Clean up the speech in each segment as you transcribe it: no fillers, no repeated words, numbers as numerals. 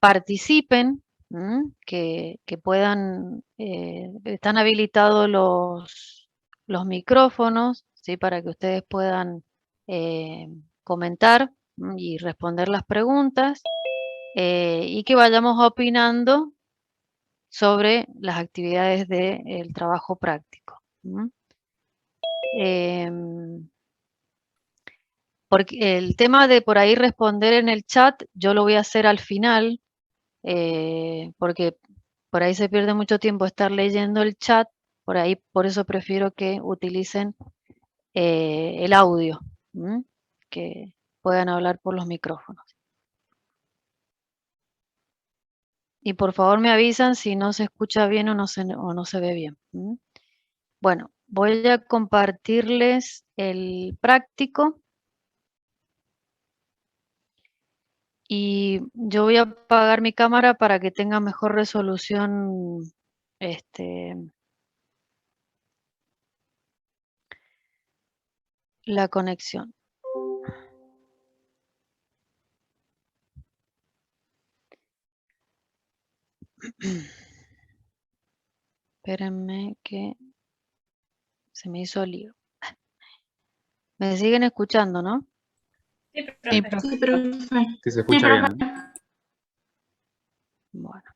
participen, que puedan, están habilitados los micrófonos, ¿sí? Para que ustedes puedan comentar y responder las preguntas, y que vayamos opinando sobre las actividades del trabajo práctico. Porque el tema de por ahí responder en el chat, yo lo voy a hacer al final, porque por ahí se pierde mucho tiempo estar leyendo el chat, por eso prefiero que utilicen el audio, que puedan hablar por los micrófonos. Y por favor me avisan si no se escucha bien o no se ve bien. Bueno, voy a compartirles el práctico. Y yo voy a apagar mi cámara para que tenga mejor resolución la conexión. Espérenme que se me hizo lío. ¿Me siguen escuchando, no? Sí, profe. Sí, profe. Sí, se escucha bien. Bueno.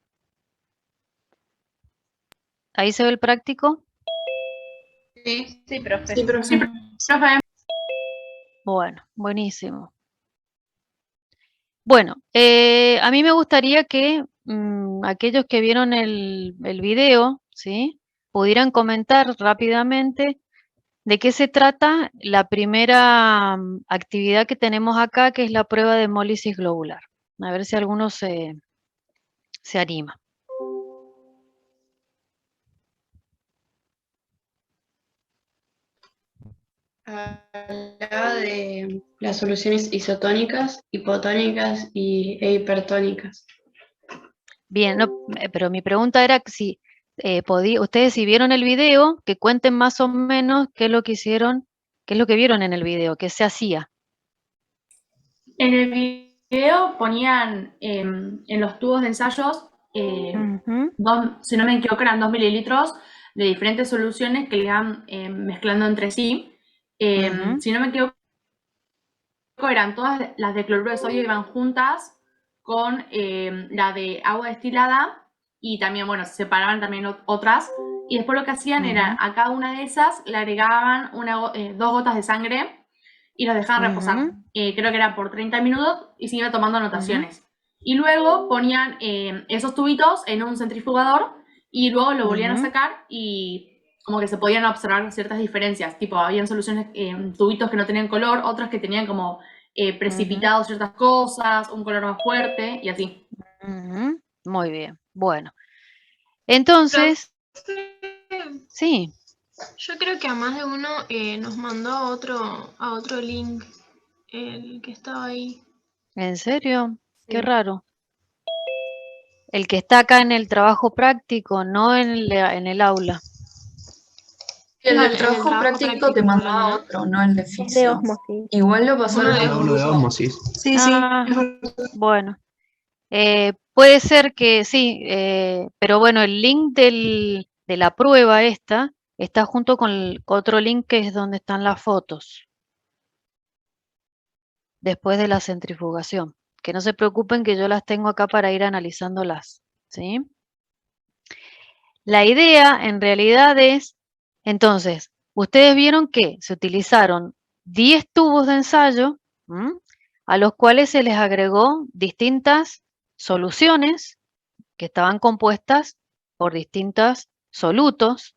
¿Ahí se ve el práctico? Sí, sí, profe. Sí, profe. Sí, profe. Bueno, buenísimo. Bueno, a mí me gustaría que aquellos que vieron el video, ¿sí? Pudieran comentar rápidamente de qué se trata la primera actividad que tenemos acá, que es la prueba de hemólisis globular. A ver si alguno se anima. Hablaba de las soluciones isotónicas, hipotónicas e hipertónicas. Bien, no, pero mi pregunta era si ustedes si vieron el video, que cuenten más o menos qué es lo que hicieron, qué es lo que vieron en el video, qué se hacía. En el video ponían en los tubos de ensayos, si no me equivoco, eran 2 mililitros de diferentes soluciones que le iban mezclando entre sí. Si no me equivoco, eran todas las de cloruro de sodio, iban juntas con la de agua destilada, y también, bueno, se separaban también otras, y después lo que hacían era a cada una de esas le agregaban 2 gotas de sangre y los dejaban reposar. Creo que era por 30 minutos y se iba tomando anotaciones. Y luego ponían esos tubitos en un centrifugador y luego lo volvían a sacar y como que se podían observar ciertas diferencias. Tipo, habían soluciones, tubitos que no tenían color, otras que tenían como precipitado ciertas cosas, un color más fuerte y así. Muy bien, bueno. Entonces, sí. Yo creo que a más de uno nos mandó a otro link, el que estaba ahí. ¿En serio? Sí. Qué raro. El que está acá en el trabajo práctico, no en el aula. El del trabajo práctico te mandaba otro, no el de fisio. Igual lo pasó al de ósmosis. Sí, sí. Bueno. Puede ser que sí, pero bueno, el link de la prueba está junto con otro link que es donde están las fotos. Después de la centrifugación. Que no se preocupen que yo las tengo acá para ir analizándolas, ¿sí? La idea en realidad es, entonces, ustedes vieron que se utilizaron 10 tubos de ensayo, a los cuales se les agregó distintas soluciones que estaban compuestas por distintos solutos,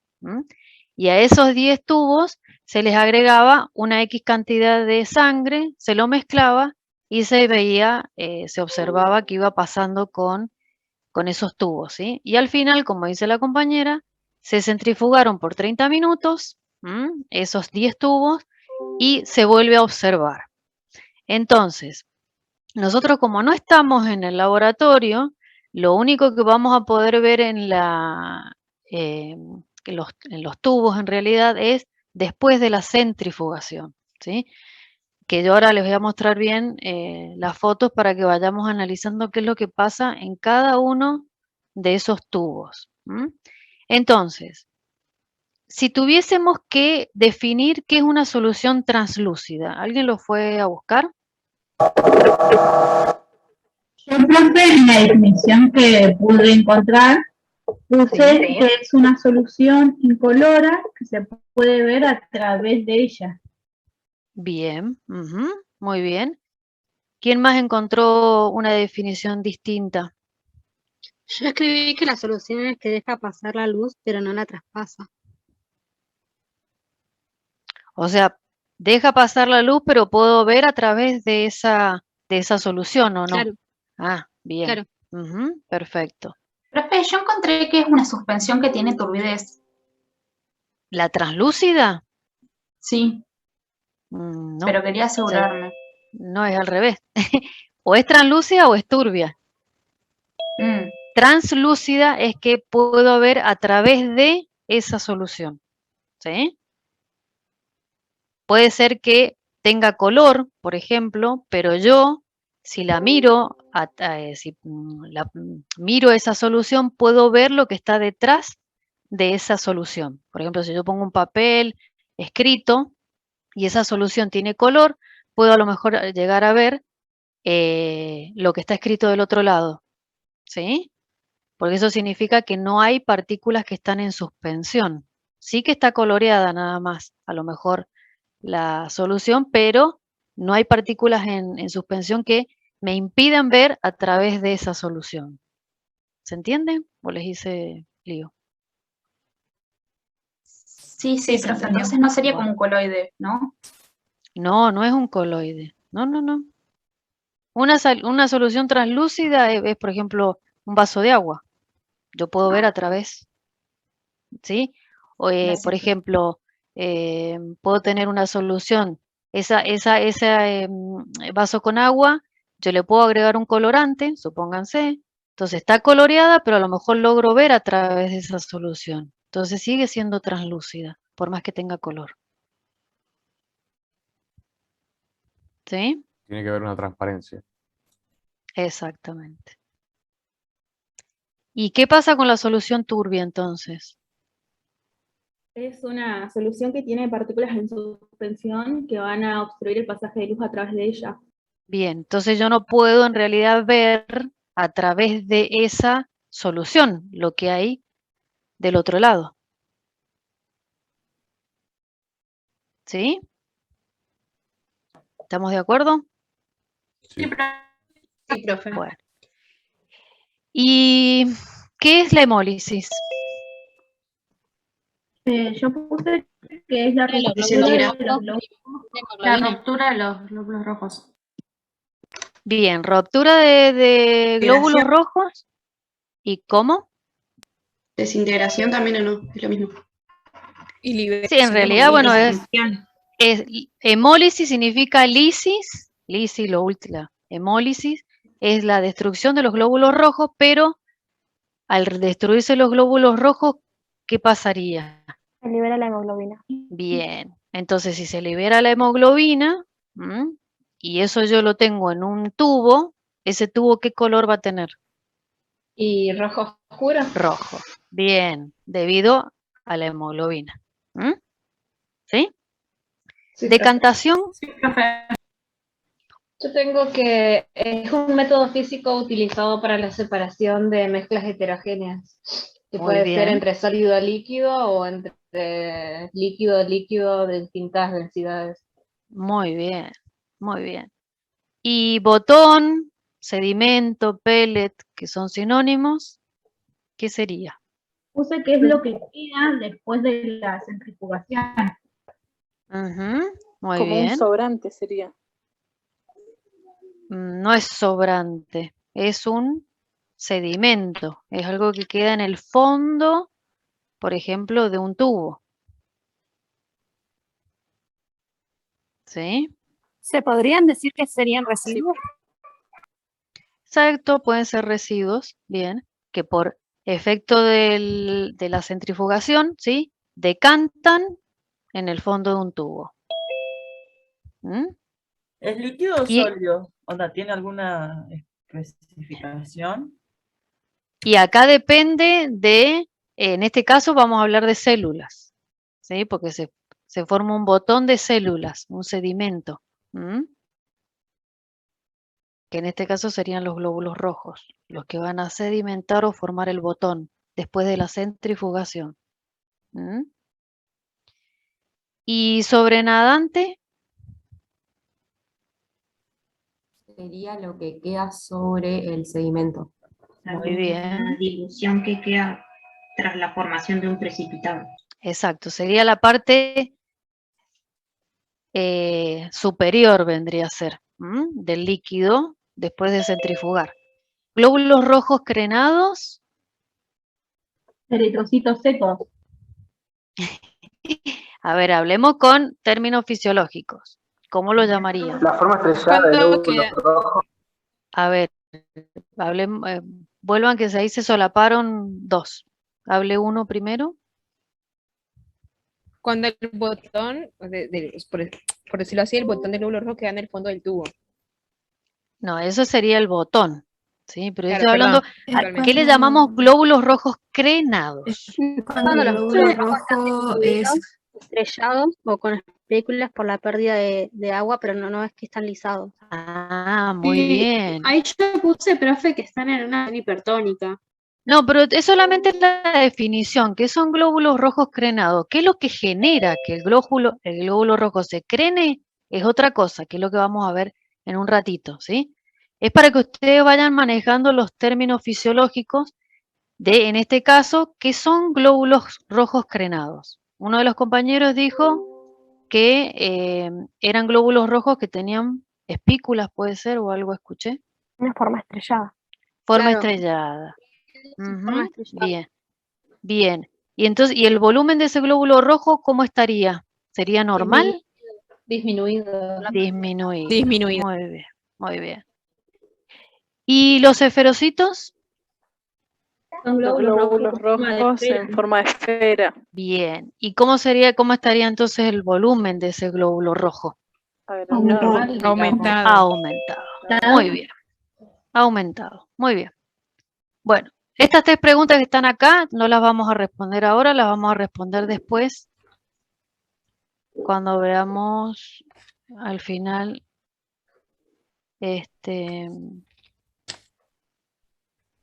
y a esos 10 tubos se les agregaba una X cantidad de sangre, se lo mezclaba y se veía, se observaba qué iba pasando con esos tubos, ¿sí? Y al final, como dice la compañera, se centrifugaron por 30 minutos, esos 10 tubos, y se vuelve a observar. Entonces, nosotros como no estamos en el laboratorio, lo único que vamos a poder ver en los tubos en realidad es después de la centrifugación, ¿sí? que yo ahora les voy a mostrar bien las fotos para que vayamos analizando qué es lo que pasa en cada uno de esos tubos. Entonces, si tuviésemos que definir qué es una solución translúcida, ¿alguien lo fue a buscar? Yo, profe, en la definición que pude encontrar, puse que es una solución incolora que se puede ver a través de ella. Bien, muy bien. ¿Quién más encontró una definición distinta? Yo escribí que la solución es que deja pasar la luz, pero no la traspasa. O sea, deja pasar la luz, pero puedo ver a través de esa solución, ¿o no? Claro. Ah, bien. Claro. Perfecto. Profe, yo encontré que es una suspensión que tiene turbidez. ¿La translúcida? Sí, No. pero quería asegurarme. No, es al revés. O es translúcida o es turbia. Translúcida es que puedo ver a través de esa solución. ¿Sí? Puede ser que tenga color, por ejemplo, pero yo, si la miro, miro esa solución, puedo ver lo que está detrás de esa solución. Por ejemplo, si yo pongo un papel escrito y esa solución tiene color, puedo a lo mejor llegar a ver lo que está escrito del otro lado. ¿Sí? Porque eso significa que no hay partículas que están en suspensión. Sí que está coloreada nada más, a lo mejor la solución, pero no hay partículas en suspensión que me impidan ver a través de esa solución. ¿Se entiende? ¿O les hice lío? Sí, profe, entonces no sería como un coloide, ¿no? No, no es un coloide. No, no, no. Una solución translúcida es, por ejemplo, un vaso de agua. Yo puedo ver a través, ¿sí? O, por ejemplo, puedo tener una solución, ese vaso con agua, yo le puedo agregar un colorante, supónganse, entonces está coloreada, pero a lo mejor logro ver a través de esa solución. Entonces sigue siendo translúcida, por más que tenga color. ¿Sí? Tiene que haber una transparencia. Exactamente. ¿Y qué pasa con la solución turbia entonces? Es una solución que tiene partículas en suspensión que van a obstruir el pasaje de luz a través de ella. Bien, entonces yo no puedo en realidad ver a través de esa solución lo que hay del otro lado. ¿Sí? ¿Estamos de acuerdo? Sí, profe. Bueno. ¿Y qué es la hemólisis? Yo puse que es la ruptura de los glóbulos rojos. Bien, ruptura de glóbulos rojos. ¿Y cómo? Desintegración también o no, es lo mismo. Y sí, en realidad, bueno, hemólisis significa lisis, hemólisis es la destrucción de los glóbulos rojos, pero al destruirse los glóbulos rojos, ¿qué pasaría? Se libera la hemoglobina. Bien, entonces si se libera la hemoglobina, y eso yo lo tengo en un tubo, ¿ese tubo qué color va a tener? ¿Y rojo oscuro? Rojo. Bien, debido a la hemoglobina. ¿Sí? Sí, ¿Decantación? Sí, profe. Yo tengo que es un método físico utilizado para la separación de mezclas heterogéneas, que Muy puede bien. ser entre sólido a líquido o entre líquido a líquido de distintas densidades. Muy bien, muy bien. ¿Y botón, sedimento, pellet, que son sinónimos? ¿Qué sería? Puse que es lo que queda después de la centrifugación. Muy Como bien. un sobrante sería. No es sobrante, es un sedimento, es algo que queda en el fondo, por ejemplo, de un tubo. ¿Sí? ¿Se podrían decir que serían residuos? Exacto, pueden ser residuos, bien, que por efecto de la centrifugación, ¿sí? Decantan en el fondo de un tubo. ¿Es líquido o Y- sólido? Onda, ¿tiene alguna especificación? Y acá depende de, en este caso vamos a hablar de células, ¿sí? Porque se forma un botón de células, un sedimento, ¿m? Que en este caso serían los glóbulos rojos, los que van a sedimentar o formar el botón después de la centrifugación. ¿M? Y sobrenadante, Sería lo que queda sobre el sedimento. muy bien. La dilución que queda tras la formación de un precipitado. Exacto, sería la parte superior, vendría a ser, del líquido después de centrifugar. Glóbulos rojos crenados, Eritrocitos secos. a ver, hablemos con términos fisiológicos. ¿Cómo lo llamarían? La forma estrellada del glóbulo rojo. A ver, vuelvan que ahí se solaparon dos. Hable uno primero. Cuando el botón, por decirlo así, el botón del glóbulo rojo queda en el fondo del tubo. No, eso sería el botón. Sí, pero yo Claro, estoy hablando, perdón, ¿a qué le llamamos glóbulos rojos crenados? Cuando los glóbulos rojos están estrellados o con espéculas por la pérdida de agua, pero no es que están lisados. Ah, muy bien. Ahí yo puse, profe, que están en una hipertónica. No, pero es solamente la definición, que son glóbulos rojos crenados. ¿Qué es lo que genera que el glóbulo rojo se crene? Es otra cosa, que es lo que vamos a ver en un ratito, ¿sí? Es para que ustedes vayan manejando los términos fisiológicos de, en este caso, ¿qué son glóbulos rojos crenados? Uno de los compañeros dijo que eran glóbulos rojos que tenían espículas, puede ser, o algo escuché. Una forma estrellada. Forma Claro. estrellada. Forma estrellada. Bien, bien. Y entonces, ¿y el volumen de ese glóbulo rojo cómo estaría? ¿Sería normal? Disminuido. Disminuido. Muy bien, muy bien. ¿Y los esferocitos? Son Glóbulos rojos en forma de esfera. Bien. ¿Y cómo estaría entonces el volumen de ese glóbulo rojo? Aumentado. Aumentado. Muy bien. Aumentado. Muy bien. Bueno, estas tres preguntas que están acá no las vamos a responder ahora, las vamos a responder después, cuando veamos al final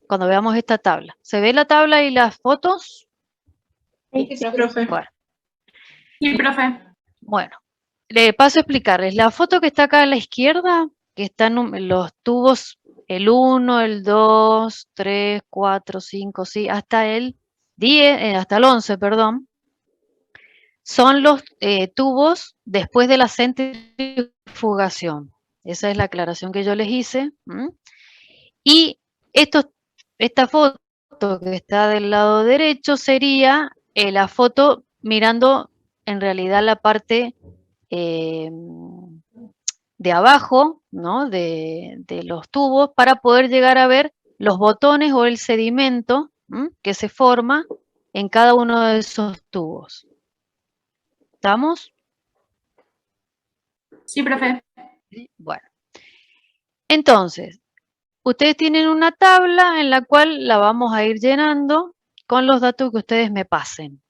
cuando veamos esta tabla. ¿Se ve la tabla y las fotos? Sí, profe. Bueno. Sí, profe. Bueno, le paso a explicarles. La foto que está acá a la izquierda, que están los tubos, el 1, el 2, 3, 4, 5, sí, hasta el 10, hasta el 11, perdón, son los tubos después de la centrifugación. Esa es la aclaración que yo les hice. Y esta foto que está del lado derecho sería la foto mirando en realidad la parte de abajo, ¿no? de los tubos para poder llegar a ver los botones o el sedimento que se forma en cada uno de esos tubos. ¿Estamos? Sí, profe. Bueno. Entonces, ustedes tienen una tabla en la cual la vamos a ir llenando con los datos que ustedes me pasen.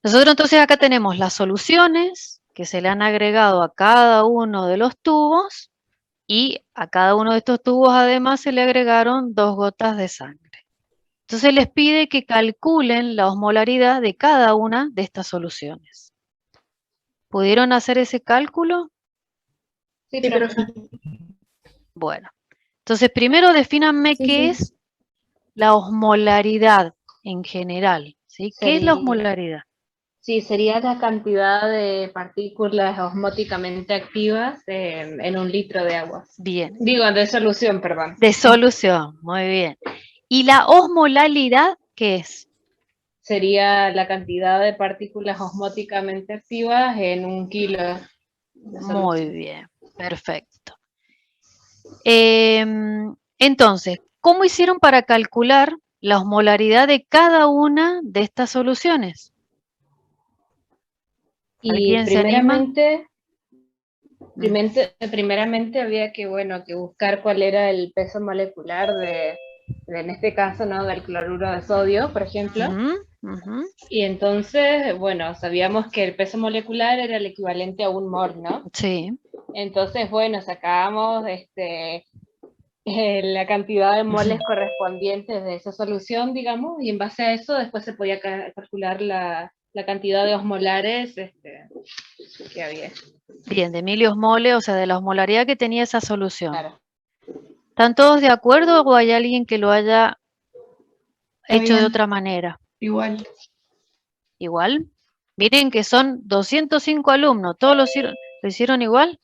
Nosotros entonces acá tenemos las soluciones que se le han agregado a cada uno de los tubos y a cada uno de estos tubos además se le agregaron 2 gotas de sangre. Entonces les pide que calculen la osmolaridad de cada una de estas soluciones. ¿Pudieron hacer ese cálculo? Sí, profe. Bueno, entonces primero defínanme qué es la osmolaridad en general, ¿sí? ¿Qué es la osmolaridad? Sí, sería la cantidad de partículas osmóticamente activas en un litro de agua. Bien. Digo, de solución, perdón. De solución, muy bien. ¿Y la osmolalidad qué es? Sería la cantidad de partículas osmóticamente activas en un kilo de solución. Muy bien, perfecto. Entonces, ¿cómo hicieron para calcular la osmolaridad de cada una de estas soluciones? Y primeramente Primeramente había que, bueno, que buscar cuál era el peso molecular en este caso, ¿no? Del cloruro de sodio, por ejemplo. Y entonces, bueno, sabíamos que el peso molecular era el equivalente a 1 mol, ¿no? Sí. Entonces, bueno, sacábamos la cantidad de moles correspondientes de esa solución, digamos, y en base a eso después se podía calcular la cantidad de osmolares que había. Bien, de miliosmoles, o sea, de la osmolaridad que tenía esa solución. Claro. ¿Están todos de acuerdo o hay alguien que lo haya hecho de bien. otra manera? Igual. ¿Igual? Miren que son 205 alumnos, ¿todos lo hicieron igual?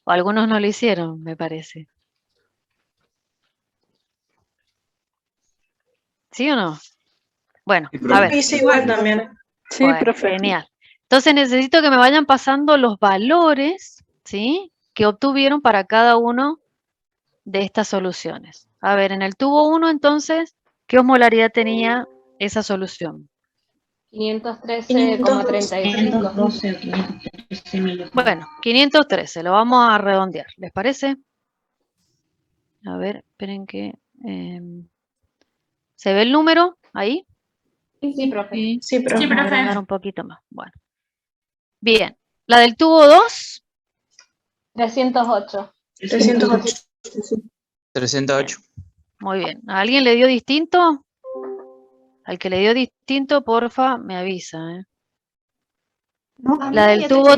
O algunos no lo hicieron, me parece. ¿Sí o no? Bueno, a ver. Hice igual también. Sí, Bueno, profe. genial. Entonces necesito que me vayan pasando los valores, ¿sí?, que obtuvieron para cada uno de estas soluciones. A ver, en el tubo 1, entonces, ¿qué osmolaridad tenía esa solución? 513,35. Bueno, 513, lo vamos a redondear, ¿les parece? A ver, esperen que... ¿se ve el número ahí? Sí, profe. Sí, profe. Vamos a agrandar un poquito más. Bueno. Bien. ¿La del tubo 2? 308. 308. Muy bien. ¿A alguien le dio distinto? Al que le dio distinto, porfa, me avisa. La del tubo...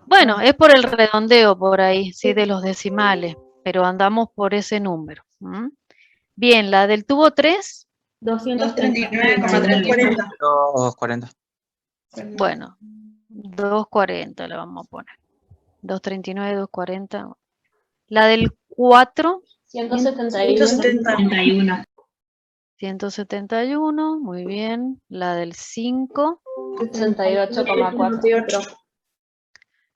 Bueno, es por el redondeo por ahí, sí, de los decimales, pero andamos por ese número. Bien, la del tubo 3... 239,340. 240. Bueno, 240 le vamos a poner. 239, 240. La del 4... 171. 171, muy bien. La del 5... 68,4.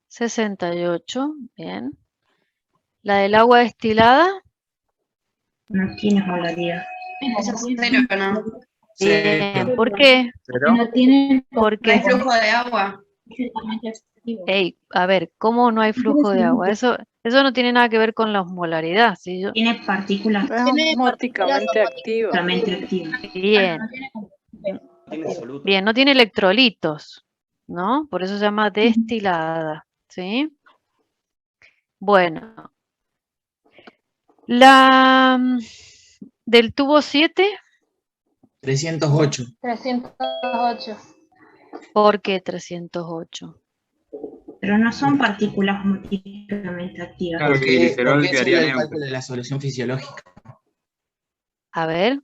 68, bien. La del agua destilada. No tiene osmolaridad. Bien, ¿por qué? No tiene Porque hay flujo de agua. Ey, a ver, ¿cómo no hay flujo de agua? Eso no tiene nada que ver con la osmolaridad. ¿Sí? Tiene partículas Osmóticamente activa. activas. Bien. Bien, no tiene electrolitos, ¿no? Por eso se llama destilada, ¿sí? Bueno. La del tubo 7. 308. 308. ¿Por qué 308? Pero no son partículas osmóticamente activas. Claro, que el glicerol quedaría el cálculo de la solución fisiológica. A ver.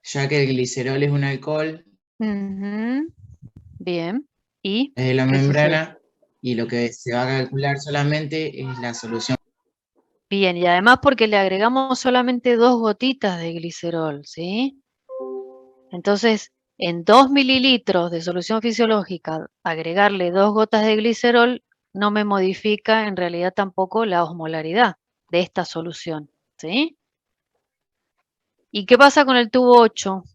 Ya que el glicerol es un alcohol. Bien. ¿Y? Es de la membrana y lo que se va a calcular solamente es la solución. Bien, y además porque le agregamos solamente 2 gotitas de glicerol, ¿sí? Entonces, en 2 mililitros de solución fisiológica, agregarle 2 gotas de glicerol no me modifica en realidad tampoco la osmolaridad de esta solución, ¿sí? ¿Y qué pasa con el tubo 8?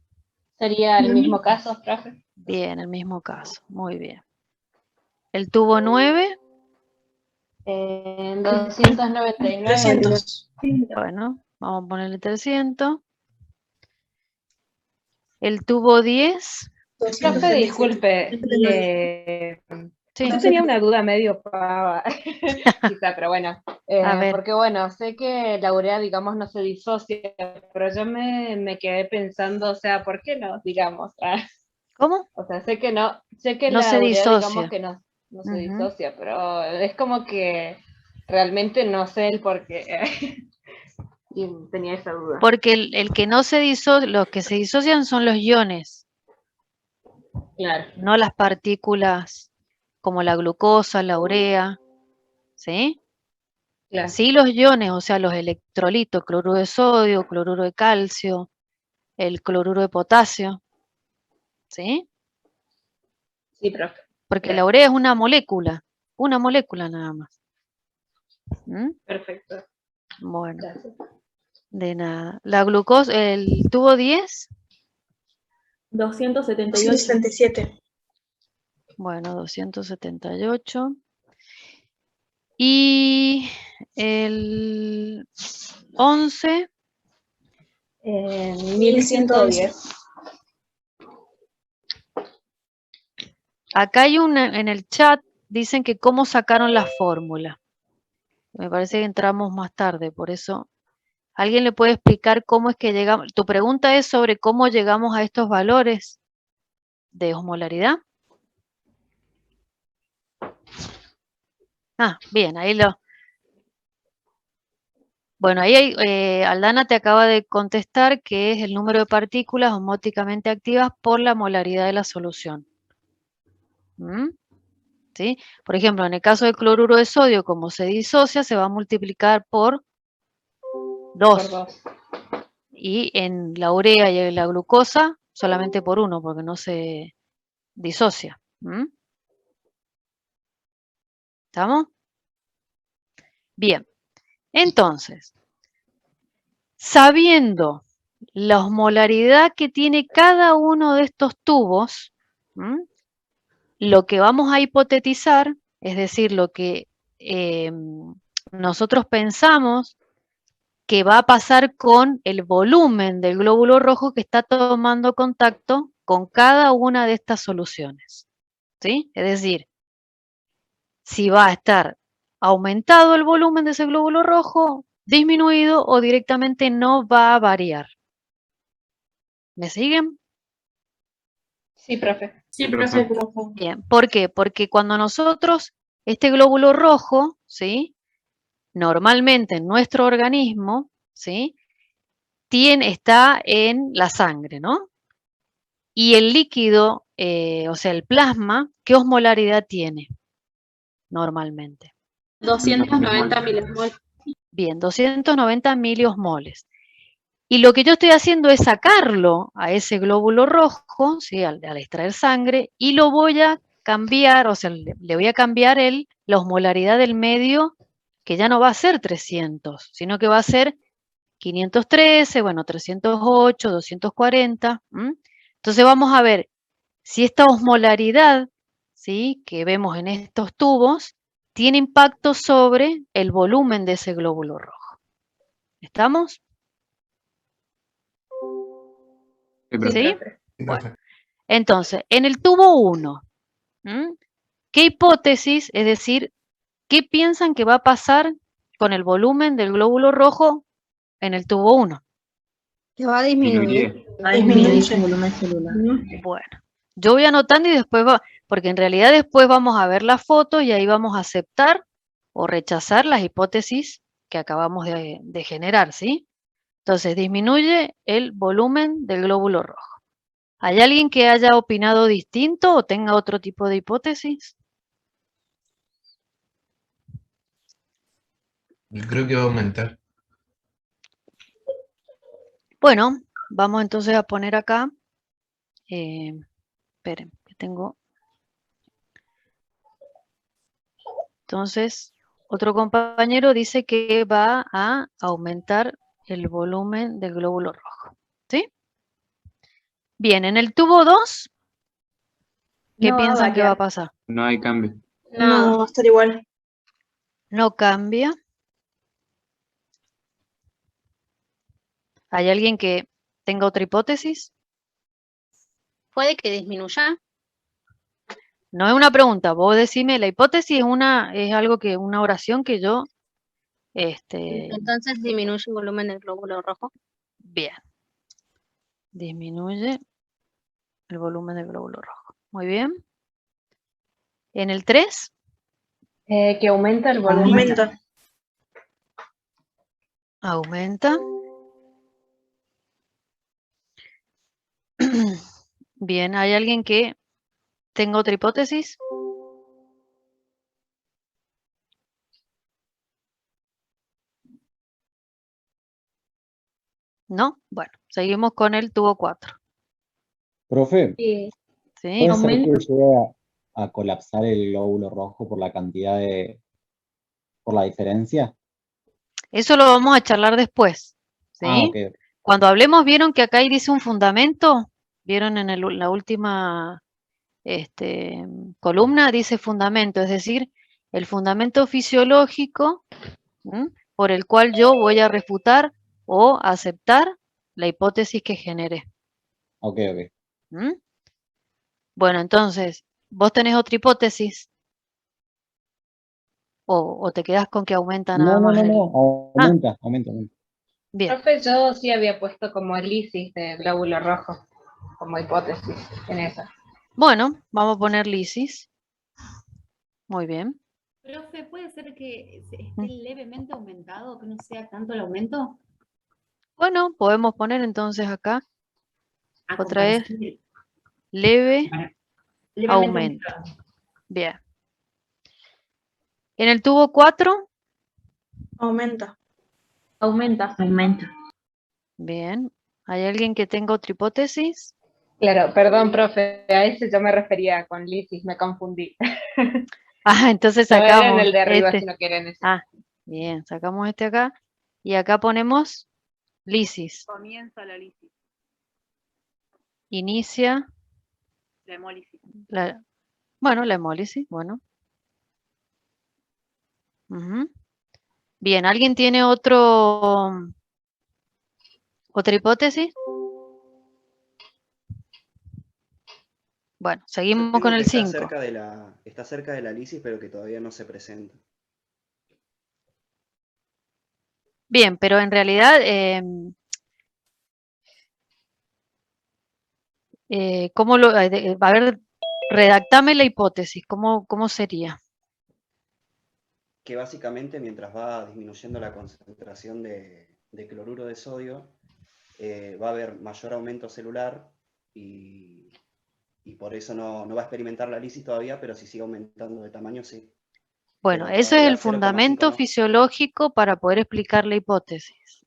Sería el mismo caso, profe. Bien, el mismo caso, muy bien. ¿El tubo 9? 299. 300. Bueno, vamos a ponerle 300. ¿El tubo 10? Profe, disculpe. Sí. Yo tenía una duda medio pava, quizá, pero bueno. A ver. Porque bueno, sé que la urea, digamos, no se disocia, pero yo me quedé pensando, o sea, ¿por qué no, digamos? ¿Cómo? O sea, sé que no No la se urea, disocia. digamos que no se disocia, pero es como que realmente no sé el por qué. Y tenía esa duda. Porque el que no se disocia, los que se disocian son los iones. Claro. No las partículas como la glucosa, la urea, ¿sí? Claro. Sí, los iones, o sea, los electrolitos, cloruro de sodio, cloruro de calcio, el cloruro de potasio, ¿sí? Sí, profe. Porque Gracias. la urea es una molécula nada más. Perfecto. Bueno, Gracias. de nada. La glucosa, el tubo 10. 277. Bueno, 278. Y el 11. 1110. Acá hay una, en el chat, dicen que cómo sacaron la fórmula. Me parece que entramos más tarde, por eso. ¿Alguien le puede explicar cómo es que llegamos? Tu pregunta es sobre cómo llegamos a estos valores de osmolaridad. Ah, bien, ahí lo... Bueno, ahí hay, Aldana te acaba de contestar que es el número de partículas osmóticamente activas por la molaridad de la solución. ¿Mm? ¿Sí? Por ejemplo, en el caso del cloruro de sodio, como se disocia, se va a multiplicar por 2. Y en la urea y en la glucosa, solamente por 1, porque no se disocia. ¿Mm? ¿Estamos? Bien. Entonces, sabiendo la osmolaridad que tiene cada uno de estos tubos, lo que vamos a hipotetizar, es decir, lo que nosotros pensamos que va a pasar con el volumen del glóbulo rojo que está tomando contacto con cada una de estas soluciones. ¿Sí? Es decir, si va a estar aumentado el volumen de ese glóbulo rojo, disminuido o directamente no va a variar. ¿Me siguen? Sí, profe. Sí, profe. Bien, ¿por qué? Porque cuando nosotros, este glóbulo rojo, ¿sí? Normalmente en nuestro organismo, ¿sí? Está en la sangre, ¿no? Y el líquido, o sea, el plasma, ¿qué osmolaridad tiene normalmente? 290 miliosmol. Bien, 290 miliosmoles. Y lo que yo estoy haciendo es sacarlo a ese glóbulo rojo, ¿sí? al extraer sangre, y lo voy a cambiar, o sea, le voy a cambiar la osmolaridad del medio, que ya no va a ser 300, sino que va a ser 513, bueno, 308, 240. Entonces vamos a ver si esta osmolaridad, ¿sí? que vemos en estos tubos tiene impacto sobre el volumen de ese glóbulo rojo. ¿Estamos? ¿Sí? Bueno, entonces, en el tubo 1, ¿qué hipótesis, es decir, qué piensan que va a pasar con el volumen del glóbulo rojo en el tubo 1? Que va a disminuir. Disminuye el volumen celular. Bueno, yo voy anotando y después porque en realidad después vamos a ver las fotos y ahí vamos a aceptar o rechazar las hipótesis que acabamos de generar, ¿sí? Entonces, disminuye el volumen del glóbulo rojo. ¿Hay alguien que haya opinado distinto o tenga otro tipo de hipótesis? Yo creo que va a aumentar. Bueno, vamos entonces a poner acá. Esperen, que tengo. Entonces, otro compañero dice que va a aumentar el volumen del glóbulo rojo. ¿Sí? Bien, en el tubo 2, ¿qué No va a piensan que va a variar. pasar? No hay cambio. No, va a estar igual. No cambia. ¿Hay alguien que tenga otra hipótesis? Puede que disminuya. No es una pregunta, vos decime, la hipótesis es algo que, una oración que yo, Entonces disminuye el volumen del glóbulo rojo. bien. Disminuye el volumen del glóbulo rojo. Muy bien. En el 3. Que aumenta el volumen. Aumenta. Bien, ¿hay alguien que tenga otra hipótesis? ¿No? Bueno, seguimos con el tubo 4. Profe, Sí, ¿puede ser que llegue a colapsar el glóbulo rojo por la cantidad por la diferencia? eso lo vamos a charlar después. ¿Sí? Ah, ok. Cuando hablemos, ¿vieron que acá ahí dice un fundamento? ¿Vieron en la última columna? Dice fundamento, es decir, el fundamento fisiológico por el cual yo voy a refutar o aceptar la hipótesis que genere. Ok, ok. Bueno, entonces, ¿vos tenés otra hipótesis? ¿O te quedás con que aumenta nada más? Aumenta. Bien. Profe, yo sí había puesto como lisis de glóbulo rojo, como hipótesis en esa. Bueno, vamos a poner lisis. Muy bien. Profe, ¿puede ser que esté levemente aumentado, que no sea tanto el aumento? Bueno, podemos poner entonces acá otra vez Levemente leve aumento. Bien. En el tubo 4. Aumenta. Aumenta. Bien. ¿Hay alguien que tenga otra hipótesis? Claro, perdón, profe, a ese yo me refería con lisis, me confundí. Entonces No era en sacamos el de arriba, este. sino que era en ese. Bien, sacamos este acá. Y acá ponemos lisis. Comienza la lisis. Inicia. La hemólisis. Bueno, la hemólisis, bueno. Bien, ¿alguien tiene otra hipótesis? Bueno, seguimos con el 5. Está cerca de la lisis, pero que todavía no se presenta. Bien, pero en realidad, ¿cómo lo, a ver, redactame la hipótesis, ¿cómo sería? Que básicamente mientras va disminuyendo la concentración de cloruro de sodio, va a haber mayor aumento celular y por eso no va a experimentar la lisis todavía, pero si sigue aumentando de tamaño, sí. Bueno, Pero eso es el todavía 0,5 fundamento no. fisiológico para poder explicar la hipótesis.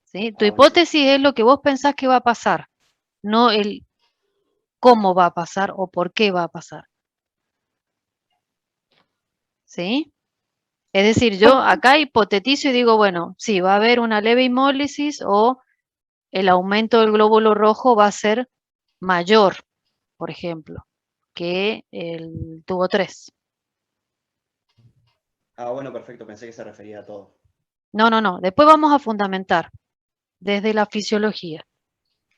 ¿Sí? Tu Bueno. hipótesis es lo que vos pensás que va a pasar, no el cómo va a pasar o por qué va a pasar. ¿Sí? Es decir, yo acá hipotetizo y digo, bueno, sí, va a haber una leve hemólisis o el aumento del glóbulo rojo va a ser mayor, por ejemplo, que el tubo 3. Bueno, perfecto, pensé que se refería a todo. No, después vamos a fundamentar desde la fisiología.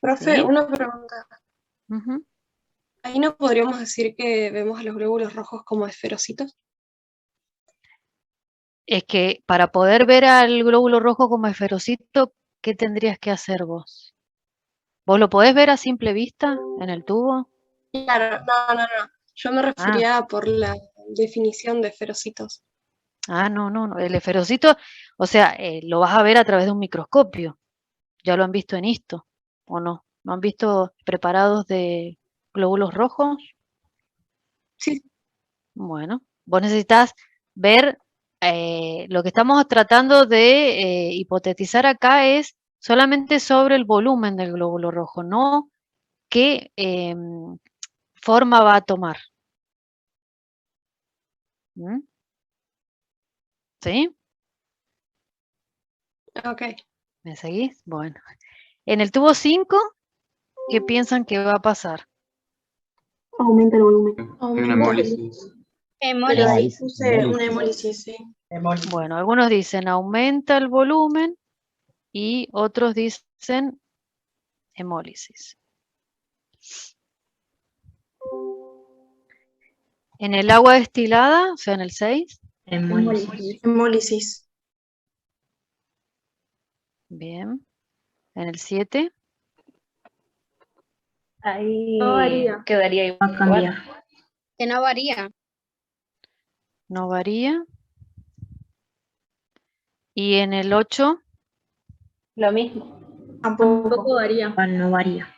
Profe, ¿Sí? una pregunta. ¿Ahí no podríamos decir que vemos a los glóbulos rojos como esferocitos? Es que para poder ver al glóbulo rojo como esferocito, ¿qué tendrías que hacer vos? ¿Vos lo podés ver a simple vista en el tubo? Claro, no. Yo me refería por la definición de esferocitos. No. El esferocito, o sea, lo vas a ver a través de un microscopio. ¿Ya lo han visto en esto o no? ¿No han visto preparados de glóbulos rojos? Sí. Bueno, vos necesitas ver, lo que estamos tratando de hipotetizar acá es solamente sobre el volumen del glóbulo rojo, no qué forma va a tomar. ¿Sí? Ok. ¿Me seguís? Bueno. En el tubo 5, ¿qué piensan que va a pasar? Aumenta el volumen. Hay una hemólisis. Pero ahí puse una hemólisis, sí. Bueno, algunos dicen aumenta el volumen y otros dicen hemólisis. En el agua destilada, o sea, en el 6. Hemólisis. Bien. En el 7. Ahí No varía. quedaría igual. Que no varía. No varía. Y en el 8. Lo mismo. Tampoco varía. No varía.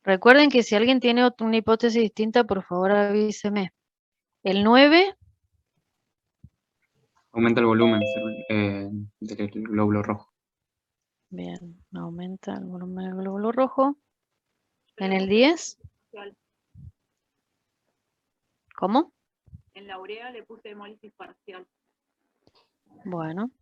Recuerden que si alguien tiene una hipótesis distinta, por favor avíseme. El 9. Aumenta el volumen del glóbulo rojo. Bien, aumenta el volumen del glóbulo rojo. En el 10. ¿Cómo? En la urea le puse hemólisis parcial. Bueno.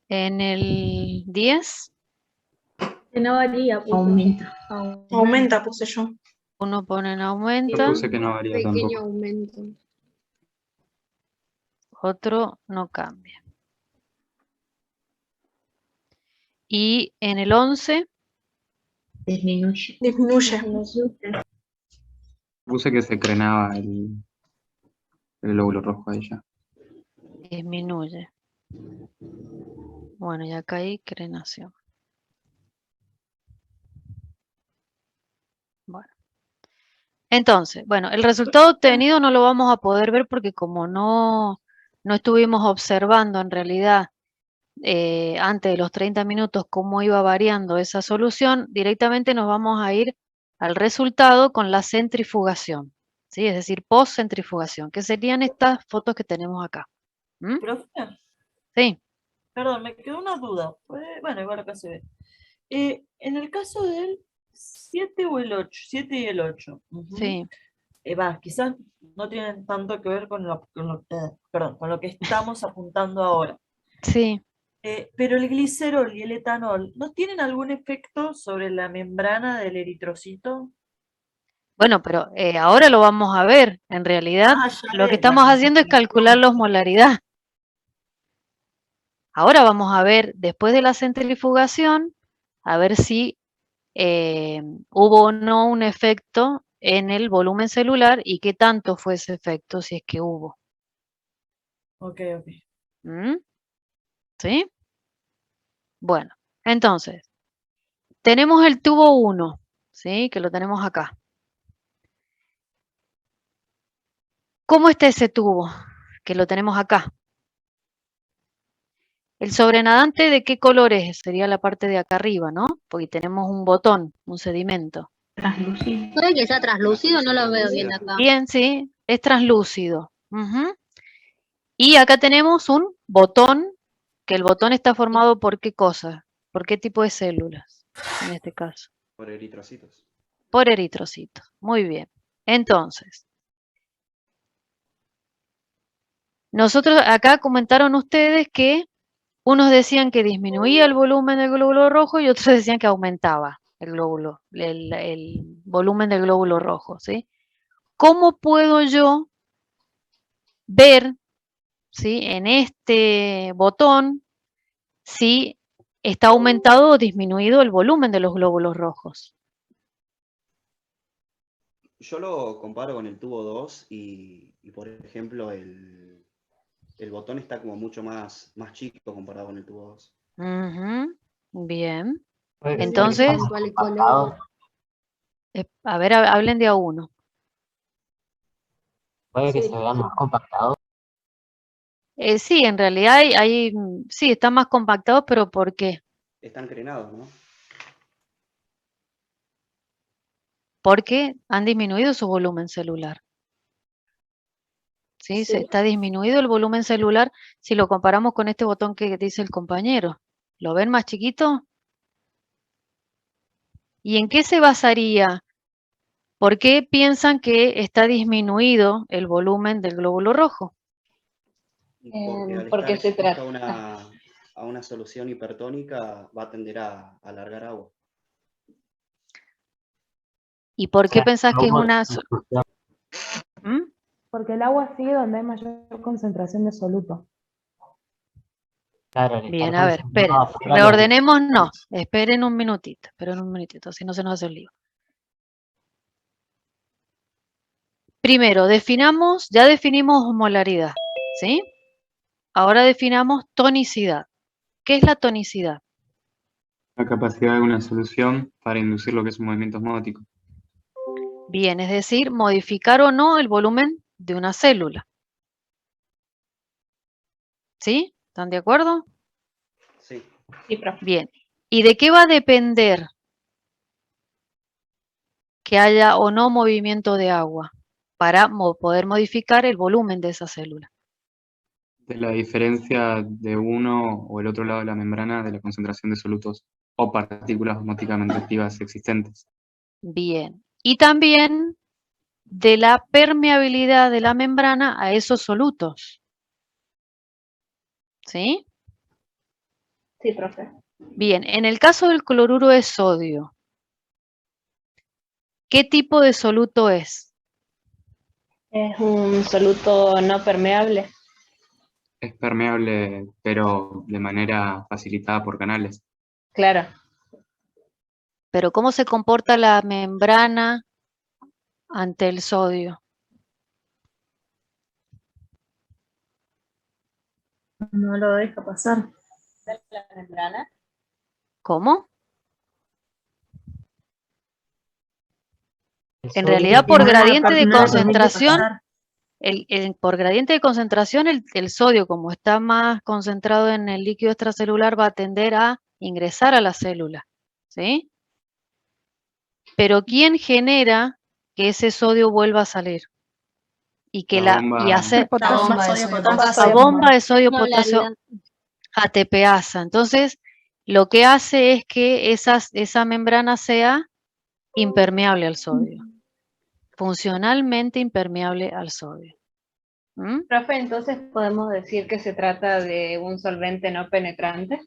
En el 10. Que no varía. Aumenta. Aumenta, puse yo. Uno pone en Yo aumenta, puse que no varía Pequeño tampoco. aumento. otro no cambia. Y en el 11, Disminuye. Disminuye. Puse que se crenaba el glóbulo rojo ahí ya. disminuye. Bueno, y acá hay crenación. Bueno. Entonces, bueno, el resultado obtenido no lo vamos a poder ver porque como no estuvimos observando en realidad antes de los 30 minutos cómo iba variando esa solución, directamente nos vamos a ir al resultado con la centrifugación, ¿sí? Es decir, post-centrifugación, que serían estas fotos que tenemos acá. ¿Mm? Profe, Sí. perdón, me quedó una duda. Bueno, igual acá se ve. En el caso del 7 o el 8, 7 y el 8. Sí. Quizás no tienen tanto que ver con lo que estamos apuntando ahora. Sí. Pero el glicerol y el etanol, ¿no tienen algún efecto sobre la membrana del eritrocito? Bueno, pero ahora lo vamos a ver. En realidad, lo que estamos haciendo es calcular la osmolaridad. Ahora vamos a ver, después de la centrifugación, a ver si hubo o no un efecto en el volumen celular y qué tanto fue ese efecto, si es que hubo. Ok. ¿Mm? ¿Sí? Bueno, entonces, tenemos el tubo 1, ¿sí? Que lo tenemos acá. ¿Cómo está ese tubo? Que lo tenemos acá. El sobrenadante, ¿de qué color es? Sería la parte de acá arriba, ¿no? Porque tenemos un botón, un sedimento. Translúcido. ¿Puede que sea translúcido? No lo veo bien acá. Bien, sí, es translúcido. Y acá tenemos un botón, que el botón está formado por qué cosa, por qué tipo de células, en este caso. Por eritrocitos. Por eritrocitos. Muy bien. Entonces, nosotros acá comentaron ustedes que unos decían que disminuía el volumen del glóbulo rojo y otros decían que aumentaba el volumen del glóbulo rojo, ¿sí? ¿Cómo puedo yo ver, ¿sí? En este botón si está aumentado o disminuido el volumen de los glóbulos rojos? Yo lo comparo con el tubo 2 y por ejemplo, el botón está como mucho más chico comparado con el tubo 2. Bien. Puede que Entonces, sea más compactado. a ver, hablen de a uno. Puede que se vean más compactados. Sí, en realidad sí, están más compactados, pero ¿por qué? Están crenados, ¿no? Porque han disminuido su volumen celular. ¿Sí? Se está disminuido el volumen celular si lo comparamos con este botón que dice el compañero. ¿Lo ven más chiquito? ¿Y en qué se basaría? ¿Por qué piensan que está disminuido el volumen del glóbulo rojo? Porque al estar se expuesto trata. a una solución hipertónica va a tender a alargar agua. ¿Y por qué pensás que es una... Porque el agua sigue donde hay mayor concentración de soluto. Claro, Bien, a ver, esperen. Reordenemos, no. Esperen un minutito, si no se nos hace el lío. Primero, ya definimos osmolaridad, ¿sí? Ahora definamos tonicidad. ¿Qué es la tonicidad? La capacidad de una solución para inducir lo que es un movimiento osmótico. Bien, es decir, modificar o no el volumen de una célula. ¿Sí? ¿Están de acuerdo? Sí. Sí, profe. Bien. ¿Y de qué va a depender que haya o no movimiento de agua para poder modificar el volumen de esa célula? De la diferencia de uno o el otro lado de la membrana de la concentración de solutos o partículas osmóticamente activas existentes. Bien. Y también de la permeabilidad de la membrana a esos solutos. ¿Sí? Sí, profe. Bien, en el caso del cloruro de sodio, ¿qué tipo de soluto es? Es un soluto no permeable. Es permeable, pero de manera facilitada por canales. Claro. Pero ¿cómo se comporta la membrana ante el sodio? No lo deja pasar. ¿La membrana? ¿Cómo? En realidad, por gradiente de concentración, por gradiente de concentración, el sodio, como está más concentrado en el líquido extracelular, va a tender a ingresar a la célula, ¿sí? Pero ¿quién genera que ese sodio vuelva a salir? Y que la bomba de sodio potasio ATPasa. Entonces, lo que hace es que esa membrana sea impermeable al sodio. Funcionalmente impermeable al sodio. Profe, entonces podemos decir que se trata de un solvente no penetrante.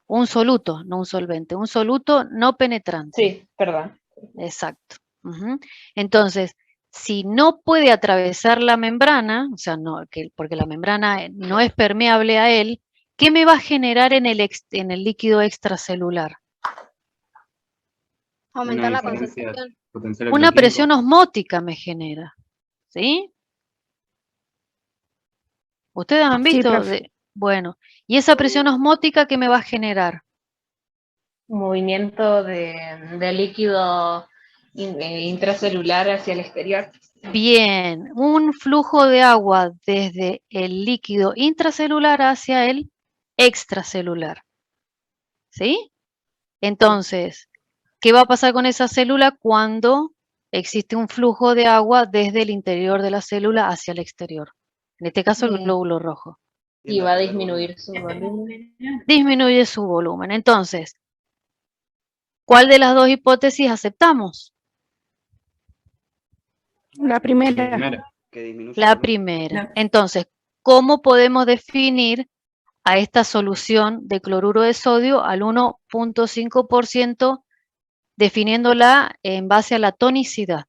Un soluto, no un solvente. Un soluto no penetrante. Sí, perdón. Exacto. Entonces, si no puede atravesar la membrana, o sea, porque la membrana no es permeable a él, ¿qué me va a generar en el líquido extracelular? Aumentar la concentración. Una presión osmótica me genera, ¿sí? ¿Ustedes han visto? Bueno, ¿y esa presión osmótica qué me va a generar? Movimiento de líquido intracelular hacia el exterior. Bien, un flujo de agua desde el líquido intracelular hacia el extracelular. ¿Sí? Entonces, ¿qué va a pasar con esa célula cuando existe un flujo de agua desde el interior de la célula hacia el exterior? En este caso, el glóbulo rojo. Y va a disminuir su volumen. Disminuye su volumen. Entonces, ¿cuál de las dos hipótesis aceptamos? La primera. La primera. Entonces, ¿cómo podemos definir a esta solución de cloruro de sodio al 1.5%, definiéndola en base a la tonicidad?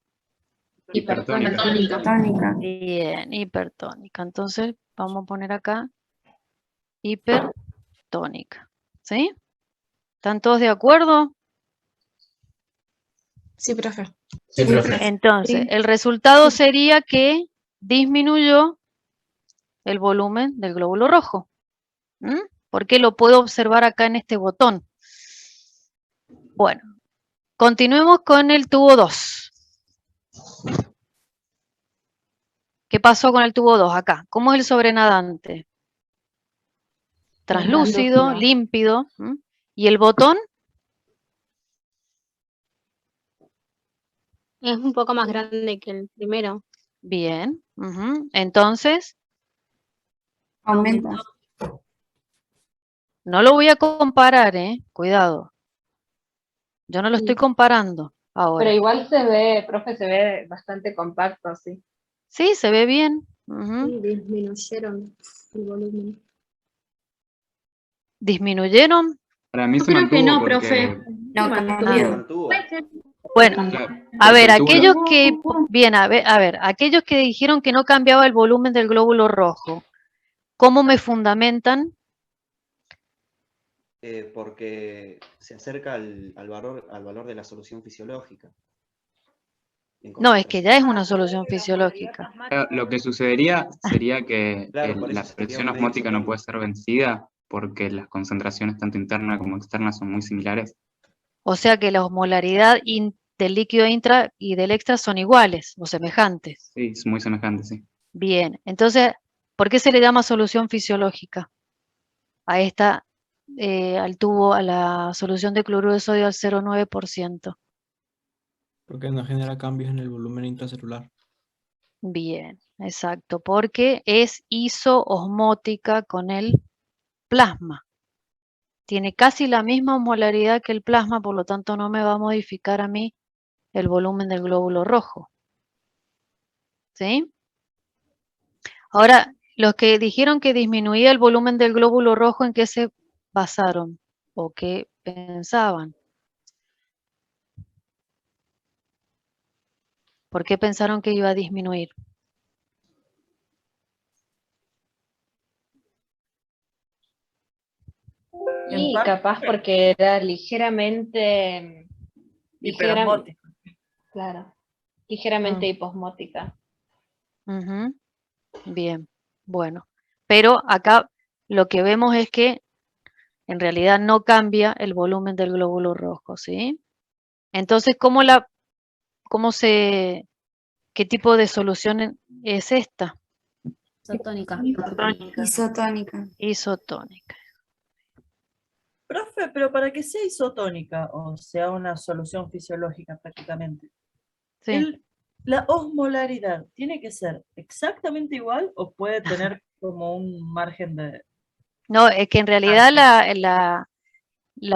Hipertónica. Bien, hipertónica. Entonces, vamos a poner acá hipertónica. ¿Sí? ¿Están todos de acuerdo? Sí, profe. Sí, profe. Entonces, el resultado sería que disminuyó el volumen del glóbulo rojo. Porque lo puedo observar acá en este botón. Bueno, continuemos con el tubo 2. ¿Qué pasó con el tubo 2 acá? ¿Cómo es el sobrenadante? Translúcido, límpido. ¿Y el botón? Es un poco más grande que el primero. Bien. Entonces, Aumenta. no lo voy a comparar, cuidado. Yo no lo estoy comparando ahora. Pero igual se ve, profe, se ve bastante compacto, sí. Sí, se ve bien. Sí, disminuyeron el volumen. ¿Disminuyeron? Para mí Yo se creo mantuvo que no, porque... profe. No, cambió. Bueno, a ver, aquellos que, bien, a ver, aquellos que dijeron que no cambiaba el volumen del glóbulo rojo, ¿cómo me fundamentan? Porque se acerca al valor de la solución fisiológica. No, es que ya es una solución fisiológica. Lo que sucedería sería que Claro, por eso la sería presión un medio osmótica no isotónico. puede ser vencida porque las concentraciones tanto internas como externas son muy similares. O sea que la osmolaridad del líquido intra y del extra son iguales o semejantes. Sí, es muy semejante, sí. Bien, entonces, ¿por qué se le llama solución fisiológica a esta, a la solución de cloruro de sodio al 0,9%? Porque no genera cambios en el volumen intracelular. Bien, exacto, porque es isoosmótica con el plasma. Tiene casi la misma osmolaridad que el plasma, por lo tanto no me va a modificar a mí el volumen del glóbulo rojo. ¿Sí? Ahora, los que dijeron que disminuía el volumen del glóbulo rojo, ¿en qué se basaron? o qué pensaban? ¿Por qué pensaron que iba a disminuir? Y capaz porque era ligeramente... Hiperosmótica. Claro, ligeramente Mm. hiposmótica. Ujú. Bien, bueno. Pero acá lo que vemos es que en realidad no cambia el volumen del glóbulo rojo, ¿sí? Entonces, ¿qué tipo de solución es esta? Isotónica. Isotónica. Isotónica. Profe, pero para que sea isotónica, o sea, una solución fisiológica prácticamente, Sí. ¿la osmolaridad tiene que ser exactamente igual o puede tener como un margen de... No, es que en realidad la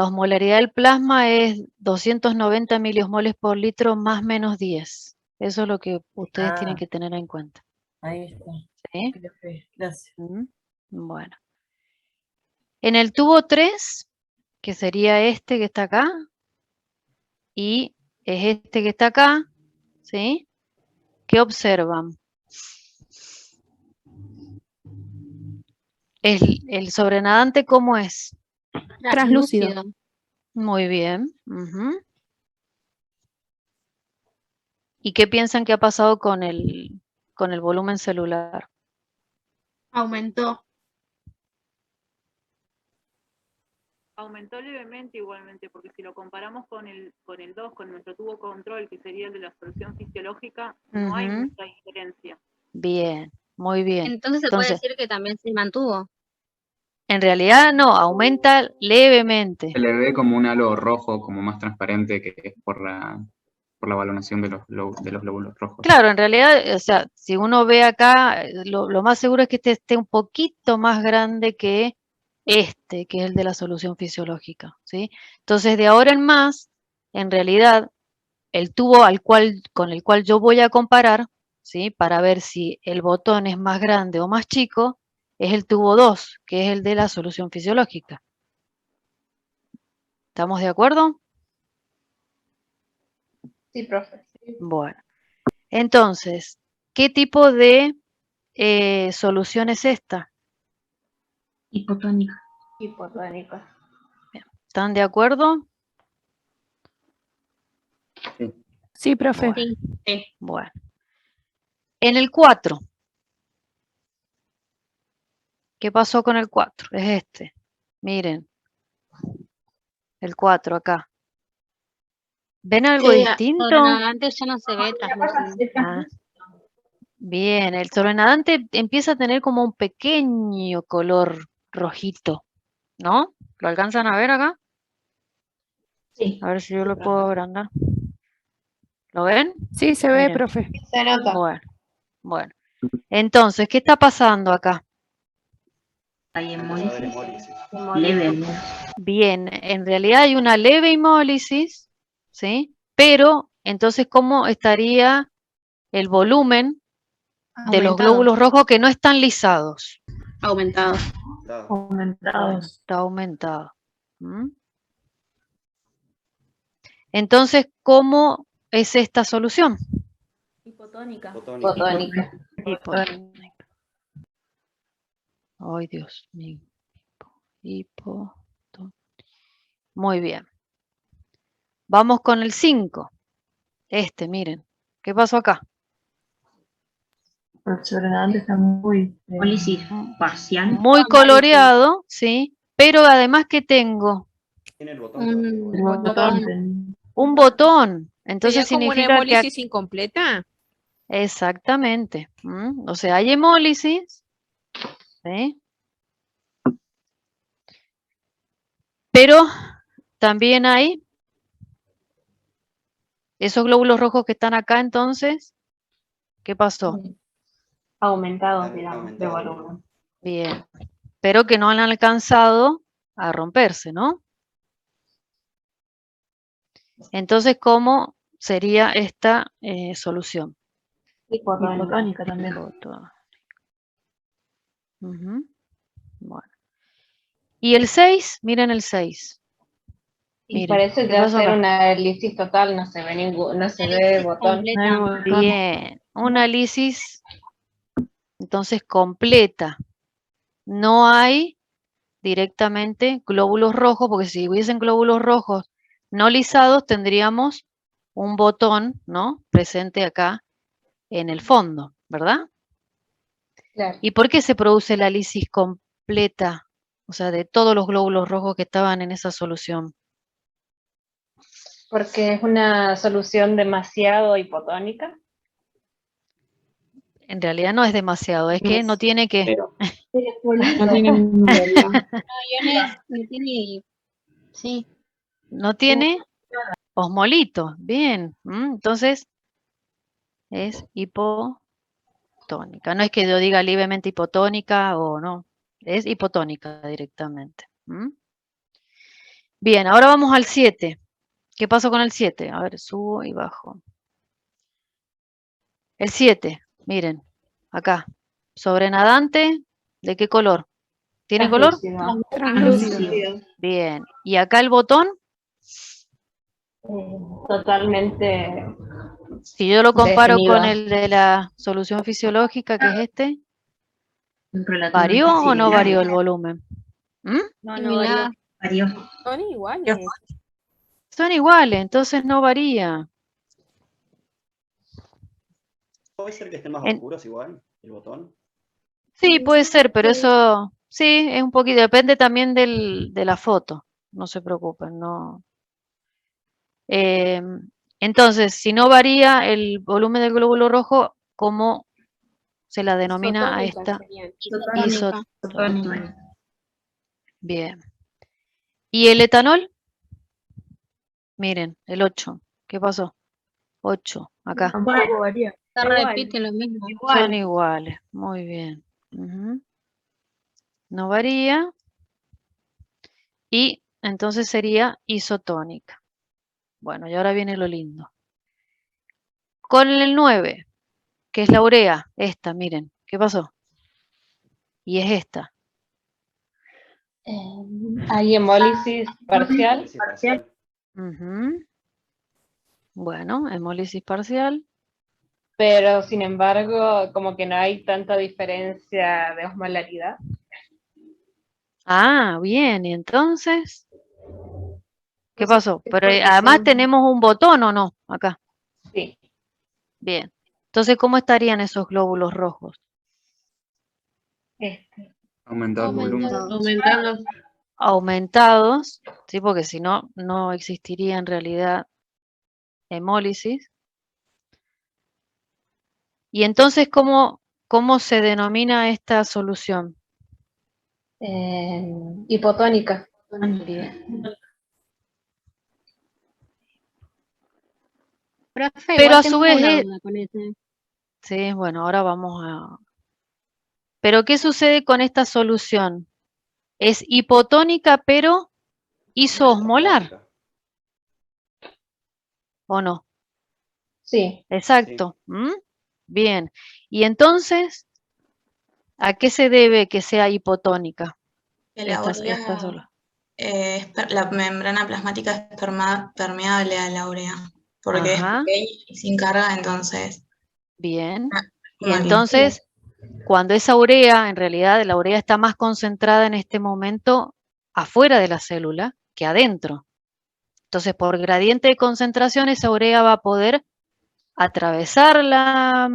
osmolaridad del plasma es 290 miliosmoles por litro más menos 10. Eso es lo que ustedes tienen que tener en cuenta. Ahí está. ¿Sí? Ok, gracias. Bueno. En el tubo 3, que sería este que está acá, y es este que está acá, ¿sí? ¿Qué observan? ¿El sobrenadante cómo es? Translúcido. Muy bien. Ujú. ¿Y qué piensan que ha pasado con el volumen celular? Aumentó. Aumentó levemente igualmente, porque si lo comparamos con el 2, con nuestro tubo control, que sería el de la solución fisiológica, no hay Ujú. mucha diferencia. Bien, muy bien. Entonces se puede decir que también se mantuvo. En realidad no, aumenta levemente. Se le ve como un halo rojo, como más transparente, que es por la valoración de los glóbulos rojos. Claro, en realidad, o sea, si uno ve acá, lo más seguro es que este esté un poquito más grande que este, que es el de la solución fisiológica, ¿sí? Entonces, de ahora en más, en realidad, el tubo con el cual yo voy a comparar, ¿sí? Para ver si el botón es más grande o más chico, es el tubo 2, que es el de la solución fisiológica. ¿Estamos de acuerdo? Sí, profe. Bueno, entonces, ¿qué tipo de solución es esta? Hipotónica. Hipotónica. ¿Están de acuerdo? Sí, profe. Bueno. En el 4. ¿Qué pasó con el 4? Es este. Miren. El 4 acá. ¿Ven algo distinto? Sobrenadante ya no se ve translúcido. Ah, bien, el sobrenadante empieza a tener como un pequeño color rojito, ¿no? ¿Lo alcanzan a ver acá? Sí. A ver si yo lo puedo agrandar. ¿Lo ven? Sí, se ve, Miren. profe. Se nota. Bueno. Entonces, ¿qué está pasando acá? Hay Empieza a haber hemólisis. hemólisis. Leve. Bien, en realidad hay una leve hemólisis, ¿sí? Pero, entonces, ¿cómo estaría el volumen de los Aumentado. glóbulos rojos que no están lisados? Aumentado. Aumentados. Está aumentado. ¿Mm? Entonces, ¿cómo es esta solución? Hipotónica. Hipotónica. Hipotónica. Ay, Dios mío. Hipotónica. Muy bien. Vamos con el 5. Miren. ¿Qué pasó acá? El sobrenadante está muy... Hemólisis parcial. Muy coloreado, ¿sí? Pero además, ¿qué tengo? Tiene el botón todavía. El botón. Un botón. Entonces ¿Sería como una significa que... hemólisis incompleta? Exactamente. ¿Mm? O sea, hay hemólisis, ¿sí? Pero también hay esos glóbulos rojos que están acá, entonces, ¿qué pasó? Aumentados, digamos, de volumen. Bien. Pero que no han alcanzado a romperse, ¿no? Entonces, ¿cómo sería esta solución? Hipotónica también. Ujú. Bueno. Y el 6, miren el 6. Y Miren, parece ¿qué que va a pasó ser acá? una análisis total, no se ve no se ve botón. Bien, un análisis entonces completa. No hay directamente glóbulos rojos, porque si hubiesen glóbulos rojos no lisados, tendríamos un botón, ¿no?, presente acá en el fondo, ¿verdad? Claro. ¿Y por qué se produce la lisis completa? O sea, de todos los glóbulos rojos que estaban en esa solución. Porque es una solución demasiado hipotónica. En realidad no es demasiado, es que no tiene que... No tiene No tiene, sí. No tiene osmolitos, bien. Entonces es hipotónica. No es que yo diga levemente hipotónica o no, es hipotónica directamente. Bien, ahora vamos al 7. ¿Qué pasó con el 7? A ver, subo y bajo. El 7, miren, acá. Sobrenadante, ¿de qué color? ¿Tiene color? Translúcido. Bien. ¿Y acá el botón? Totalmente. Si yo lo comparo con desinhibido. el de la solución fisiológica, que es este, Relativamente ¿varió o no similar. varió el volumen? No, Varió. Son iguales. Son iguales, entonces no varía. ¿Puede ser que estén más En- oscuros igual, el botón? Sí, puede ser, pero eso sí, es un poquito, depende también de la foto, no se preocupen, no. Entonces, si no varía el volumen del glóbulo rojo, ¿cómo se la denomina a esta? Isotónica. Bien. ¿Y el etanol? Miren, el 8. ¿Qué pasó? 8, acá. Tampoco varía. Se repite lo mismo. Son iguales, muy bien. No varía. Y entonces sería isotónica. Bueno, y ahora viene lo lindo. Con el 9, que es la urea, esta, miren, ¿qué pasó? Y es esta. Hay hemólisis parcial. Bueno, hemólisis parcial. Pero sin embargo, como que no hay tanta diferencia de osmolaridad. Ah, bien, y entonces, ¿qué Entonces, pasó? es Pero porque además son- tenemos un botón, ¿o no? Acá. Sí. Bien. Entonces, ¿cómo estarían esos glóbulos rojos? Aumentar el volumen. Aumentando. Aumentados, ¿sí? Porque si no, no existiría en realidad hemólisis. Y entonces, ¿cómo se denomina esta solución? Hipotónica. Bien. Profe, Pero igual a su tengo vez, una duda con ese. sí, bueno, ahora vamos a... Pero ¿qué sucede con esta solución? Es hipotónica, pero isoosmolar, ¿o no? Sí. Exacto. Bien. Y entonces, ¿a qué se debe que sea hipotónica? Que la urea, la membrana plasmática es permeable a la urea, porque es Ajá. pequeña y sin carga, entonces. Bien. Y como que- entonces, cuando esa urea, en realidad la urea está más concentrada en este momento afuera de la célula que adentro. Entonces, por gradiente de concentración, esa urea va a poder atravesar la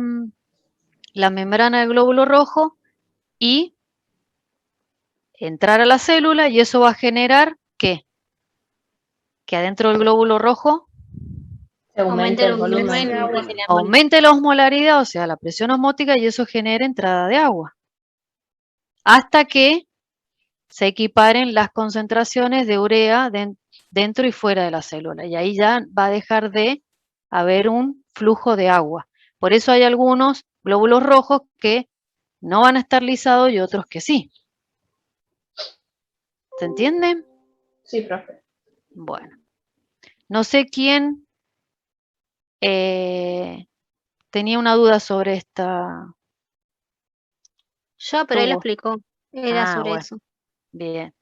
membrana del glóbulo rojo y entrar a la célula, y eso va a generar ¿qué? Que adentro del glóbulo rojo Se aumenta el volumen. aumente la osmolaridad, o sea, la presión osmótica, y eso genera entrada de agua. Hasta que se equiparen las concentraciones de urea dentro y fuera de la célula. Y ahí ya va a dejar de haber un flujo de agua. Por eso hay algunos glóbulos rojos que no van a estar lisados y otros que sí. ¿Se entiende? Sí, profe. Bueno. No sé quién tenía una duda sobre esta. Yo, pero él lo Tuvo. explicó. Era sobre Bueno, eso. bien.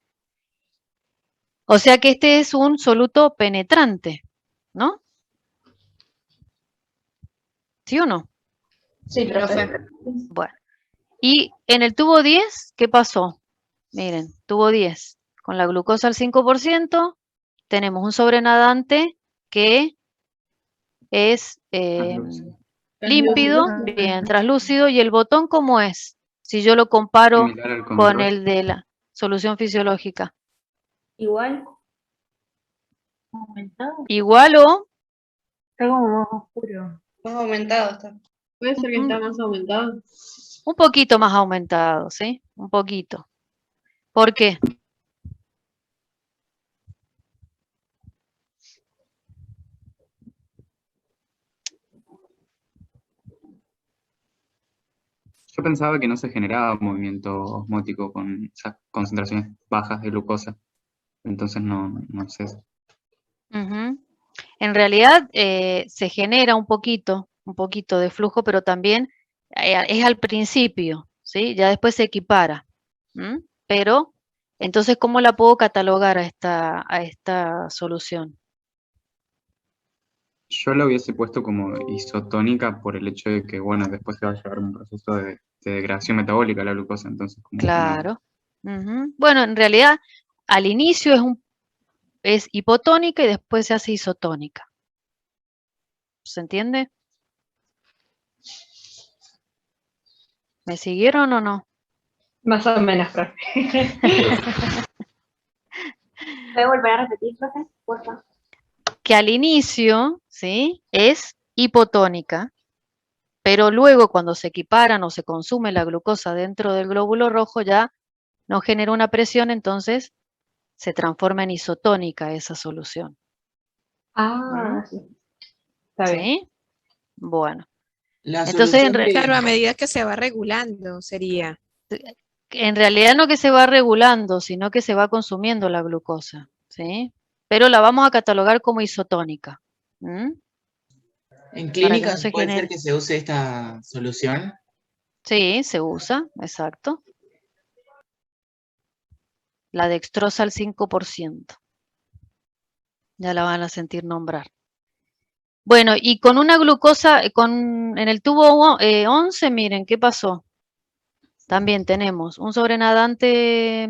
O sea que este es un soluto penetrante, ¿no? ¿Sí o no? Sí, profe. Bueno. Y en el tubo 10, ¿qué pasó? Miren, tubo 10. Con la glucosa al 5%, tenemos un sobrenadante que es límpido, bien, translúcido. ¿Y el botón cómo es? Si yo lo comparo Similar al con control. el de la solución fisiológica. Igual. Igual o... Está como más oscuro. Más aumentado está. Puede ser que está más aumentado. Un poquito más aumentado, ¿sí? Un poquito. ¿Por qué? Yo pensaba que no se generaba movimiento osmótico con esas concentraciones bajas de glucosa. Entonces no sé. Ujú. En realidad se genera un poquito de flujo, pero también es al principio, ¿sí? Ya después se equipara. ¿M? Pero, entonces, ¿cómo la puedo catalogar a esta solución? Yo la hubiese puesto como isotónica por el hecho de que, bueno, después se va a llevar un proceso de degradación metabólica la glucosa, entonces como que no. Claro. Ujú. Bueno, en realidad, al inicio es hipotónica y después se hace isotónica. ¿Se entiende? ¿Me siguieron o no? Más o menos, profe. ¿Puede volver a repetir, profe? Por favor. Que al inicio, ¿sí? Es hipotónica, pero luego cuando se equiparan o se consume la glucosa dentro del glóbulo rojo ya no genera una presión, entonces se transforma en isotónica esa solución. Ah, sí. Está bien. ¿Sí? Bueno. La Entonces, solución de... Claro, a medida que se va regulando, sería. en realidad no que se va regulando, sino que se va consumiendo la glucosa, ¿sí? Pero la vamos a catalogar como isotónica. ¿Mm? En Para que clínica no se puede ser genere. que se use esta solución. Sí, se usa, exacto. La dextrosa al 5%. Ya la van a sentir nombrar. Bueno, y con una glucosa, en el tubo 11, miren, ¿qué pasó? También tenemos un sobrenadante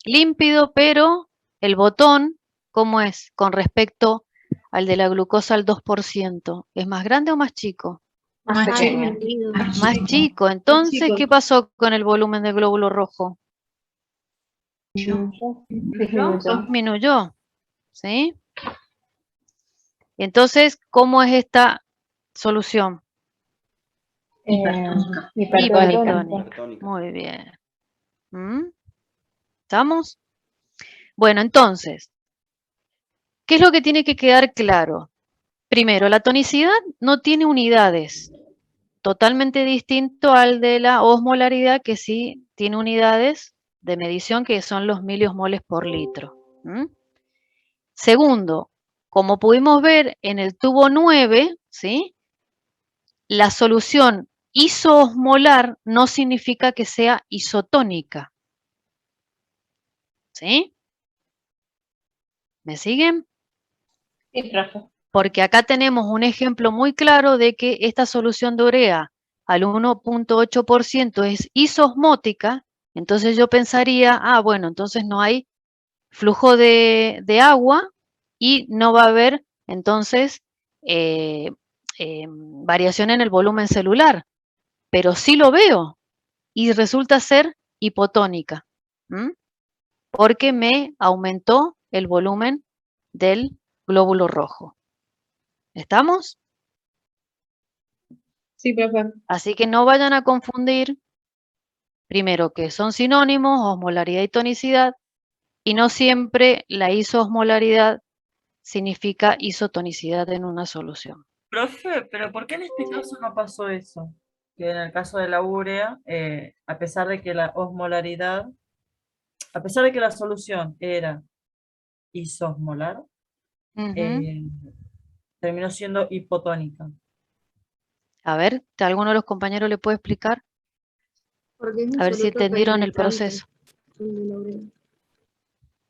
límpido, pero el botón, ¿cómo es? Con respecto al de la glucosa al 2%. ¿Es más grande o más chico? Más pequeño. Más chico. Entonces, ¿qué pasó con el volumen del glóbulo rojo? Disminuyó. ¿Sí? Entonces, ¿cómo es esta solución? Hipertónica. Muy bien. ¿Mm? ¿Estamos? Bueno, entonces, ¿qué es lo que tiene que quedar claro? Primero, la tonicidad no tiene unidades, totalmente distinto al de la osmolaridad, que sí tiene unidades de medición, que son los miliosmoles por litro. ¿Mm? Segundo, como pudimos ver en el tubo 9, ¿sí? La solución isoosmolar no significa que sea isotónica. ¿Sí? ¿Me siguen? Sí, profe. Porque acá tenemos un ejemplo muy claro de que esta solución de urea al 1.8% es isosmótica, entonces yo pensaría, bueno, entonces no hay flujo de agua y no va a haber entonces variación en el volumen celular, pero sí lo veo y resulta ser hipotónica, porque me aumentó el volumen del glóbulo rojo. ¿Estamos? Sí, profe. Así que no vayan a confundir, primero, que son sinónimos, osmolaridad y tonicidad, y no siempre la isoosmolaridad significa isotonicidad en una solución. Profe, pero ¿por qué en este caso no pasó eso? Que en el caso de la urea, a pesar de que la osmolaridad, a pesar de que la solución era isosmolar, terminó siendo hipotónica. A ver, ¿alguno de los compañeros le puede explicar? A ver si entendieron el proceso.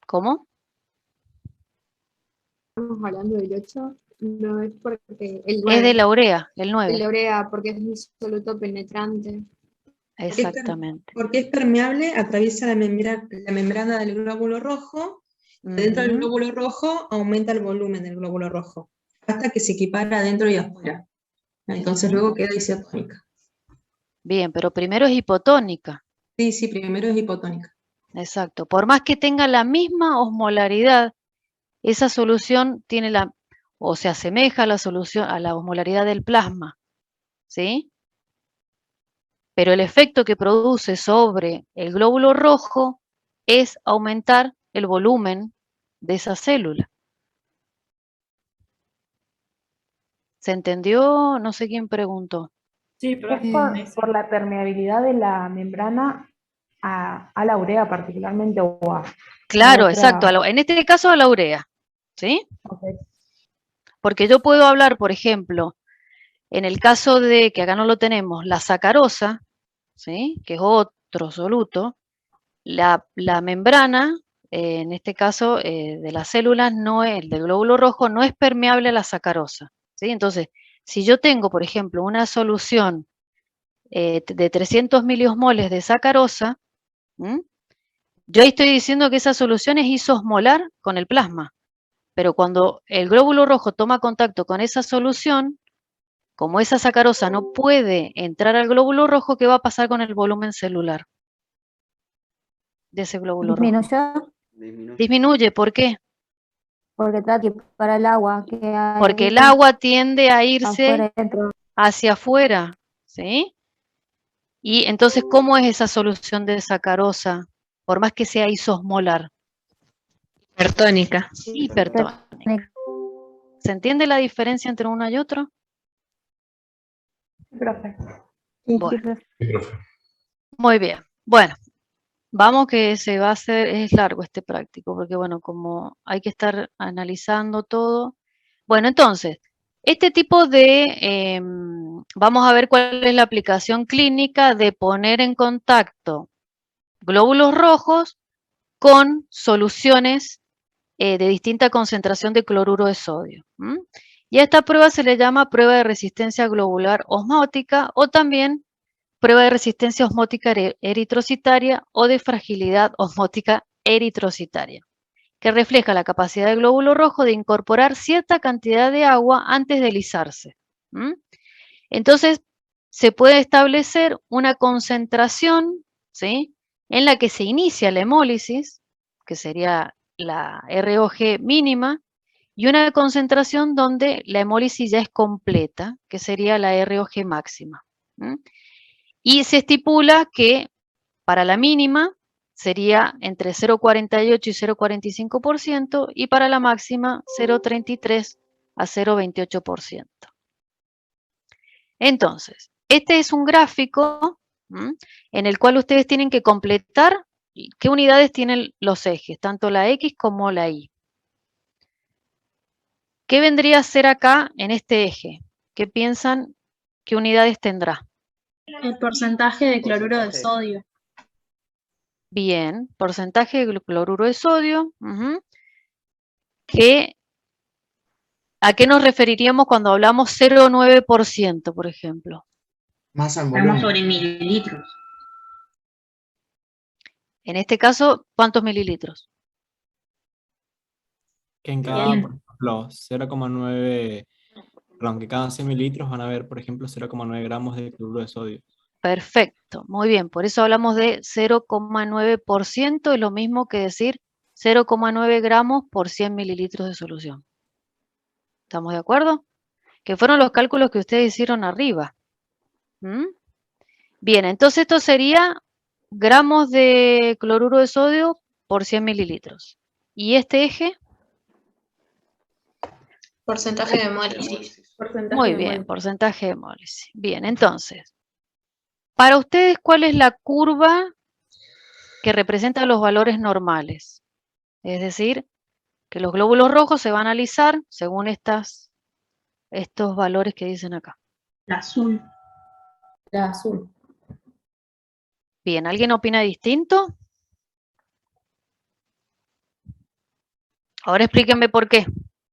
¿Cómo? hablando del 8, no es porque el Es 9. de la urea, el 9. El urea, porque es un soluto penetrante. Exactamente. Porque es permeable, atraviesa la membrana del glóbulo rojo, y dentro del glóbulo rojo aumenta el volumen del glóbulo rojo, hasta que se equipara adentro y afuera. Entonces luego queda isotónica. Bien, pero primero es hipotónica. Sí, primero es hipotónica. Exacto. Por más que tenga la misma osmolaridad, esa solución tiene o se asemeja a la solución, a la osmolaridad del plasma, ¿sí? Pero el efecto que produce sobre el glóbulo rojo es aumentar el volumen de esa célula. ¿Se entendió? No sé quién preguntó. Sí, pero Es por la permeabilidad de la membrana a la urea particularmente o a... Claro, otra- exacto. En este caso a la urea, ¿sí? Ok. Porque yo puedo hablar, por ejemplo, en el caso de, que acá no lo tenemos, la sacarosa, ¿sí? Que es otro soluto, la membrana, en este caso de las células, el del glóbulo rojo, no es permeable a la sacarosa, ¿sí? Entonces, si yo tengo, por ejemplo, una solución de 300 miliosmoles de sacarosa, yo ahí estoy diciendo que esa solución es isosmolar con el plasma, pero cuando el glóbulo rojo toma contacto con esa solución, como esa sacarosa no puede entrar al glóbulo rojo, ¿qué va a pasar con el volumen celular de ese glóbulo rojo? Disminuye, ¿por qué? Porque trata para el agua que hay Porque el agua tiende a irse hacia afuera, ¿sí? Y entonces, ¿cómo es esa solución de sacarosa? Por más que sea isosmolar. Hipertónica. Hipertónica. ¿Se entiende la diferencia entre uno y otro? Profe. Bueno. Muy bien. Bueno, vamos que es largo este práctico, porque bueno, como hay que estar analizando todo. Bueno, entonces, este tipo de, vamos a ver cuál es la aplicación clínica de poner en contacto glóbulos rojos con soluciones de distinta concentración de cloruro de sodio. Y a esta prueba se le llama prueba de resistencia globular osmótica o también prueba de resistencia osmótica eritrocitaria o de fragilidad osmótica eritrocitaria, que refleja la capacidad del glóbulo rojo de incorporar cierta cantidad de agua antes de lisarse. Entonces, se puede establecer una concentración, ¿sí?, en la que se inicia la hemólisis, que sería la ROG mínima, y una concentración donde la hemólisis ya es completa, que sería la ROG máxima. Y se estipula que para la mínima sería entre 0,48 y 0,45% y para la máxima 0,33 a 0,28%. Entonces, este es un gráfico en el cual ustedes tienen que completar qué unidades tienen los ejes, tanto la X como la Y. ¿Qué vendría a ser acá en este eje? ¿Qué piensan? ¿Qué unidades tendrá? El porcentaje de cloruro de sodio. Bien, porcentaje de cloruro de sodio. ¿A qué nos referiríamos cuando hablamos 0,9%, por ejemplo? Masa en Estamos volumen. sobre mililitros. En este caso, ¿cuántos mililitros? Que en cada, por ejemplo, 0,9, perdón, que cada 100 mililitros van a haber, por ejemplo, 0,9 gramos de cloruro de sodio. Perfecto, muy bien. Por eso hablamos de 0,9%, es lo mismo que decir 0,9 gramos por 100 mililitros de solución. ¿Estamos de acuerdo? Que fueron los cálculos que ustedes hicieron arriba. Bien, entonces esto sería gramos de cloruro de sodio por 100 mililitros. ¿Y este eje? Porcentaje de hemólisis. Muy bien, porcentaje de hemólisis. Bien, entonces, para ustedes, ¿cuál es la curva que representa los valores normales? Es decir, que los glóbulos rojos se van a alisar según estos valores que dicen acá. La azul. La azul. Bien, ¿alguien opina distinto? Ahora explíquenme por qué.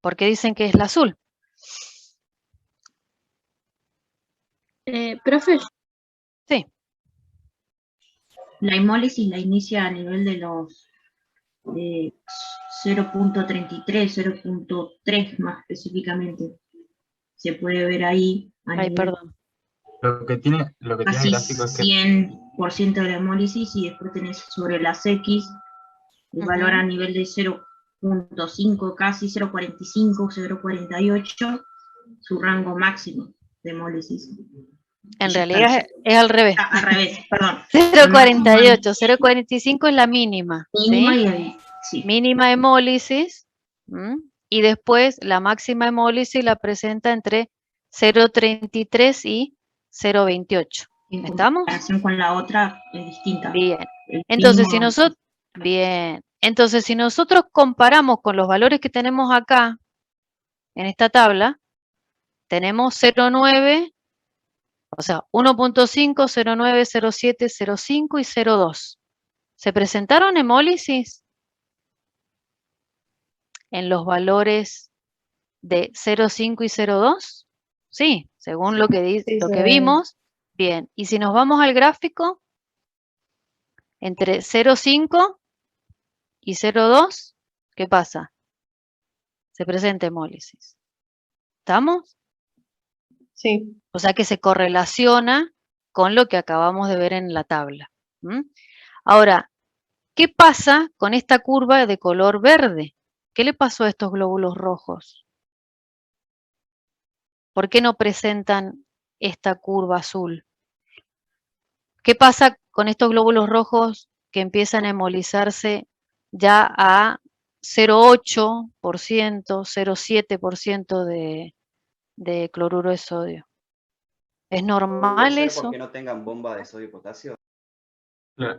¿Por qué dicen que es la azul? Profe. Sí. La hemólisis la inicia a nivel de los 0.33, 0.3 más específicamente. Se puede ver ahí a Ay, nivel perdón. Lo que tiene el casi gráfico es que 100% de la hemólisis, y después tenés sobre las X el valor a nivel de 0.5, casi 0.45, 0.48, su rango máximo de hemólisis. En realidad es al revés. Al revés, perdón. 0.48, 0.45 es la mínima. Mínima, ¿sí? y ahí, sí. Mínima hemólisis. Y después la máxima hemólisis la presenta entre 0.33 y 0.28. ¿Estamos? En comparación con la otra es distinta. Bien. Entonces, si nosotros comparamos con los valores que tenemos acá, en esta tabla, tenemos 0.9, o sea, 1.5, 0.9, 0.7, 0.5 y 0.2. ¿Se presentaron hemólisis en los valores de 0.5 y 0.2? Sí, según lo que dice, lo que vimos. Bien, y si nos vamos al gráfico, entre 0.5 y 0.2, ¿qué pasa? Se presenta hemólisis. ¿Estamos? Sí. O sea que se correlaciona con lo que acabamos de ver en la tabla. Ahora, ¿qué pasa con esta curva de color verde? ¿Qué le pasó a estos glóbulos rojos? ¿Por qué no presentan esta curva azul? ¿Qué pasa con estos glóbulos rojos que empiezan a hemolizarse ya a 0.8%, 0.7% de cloruro de sodio? ¿Es ¿Puede normal ser eso? porque no tengan bomba de sodio y potasio?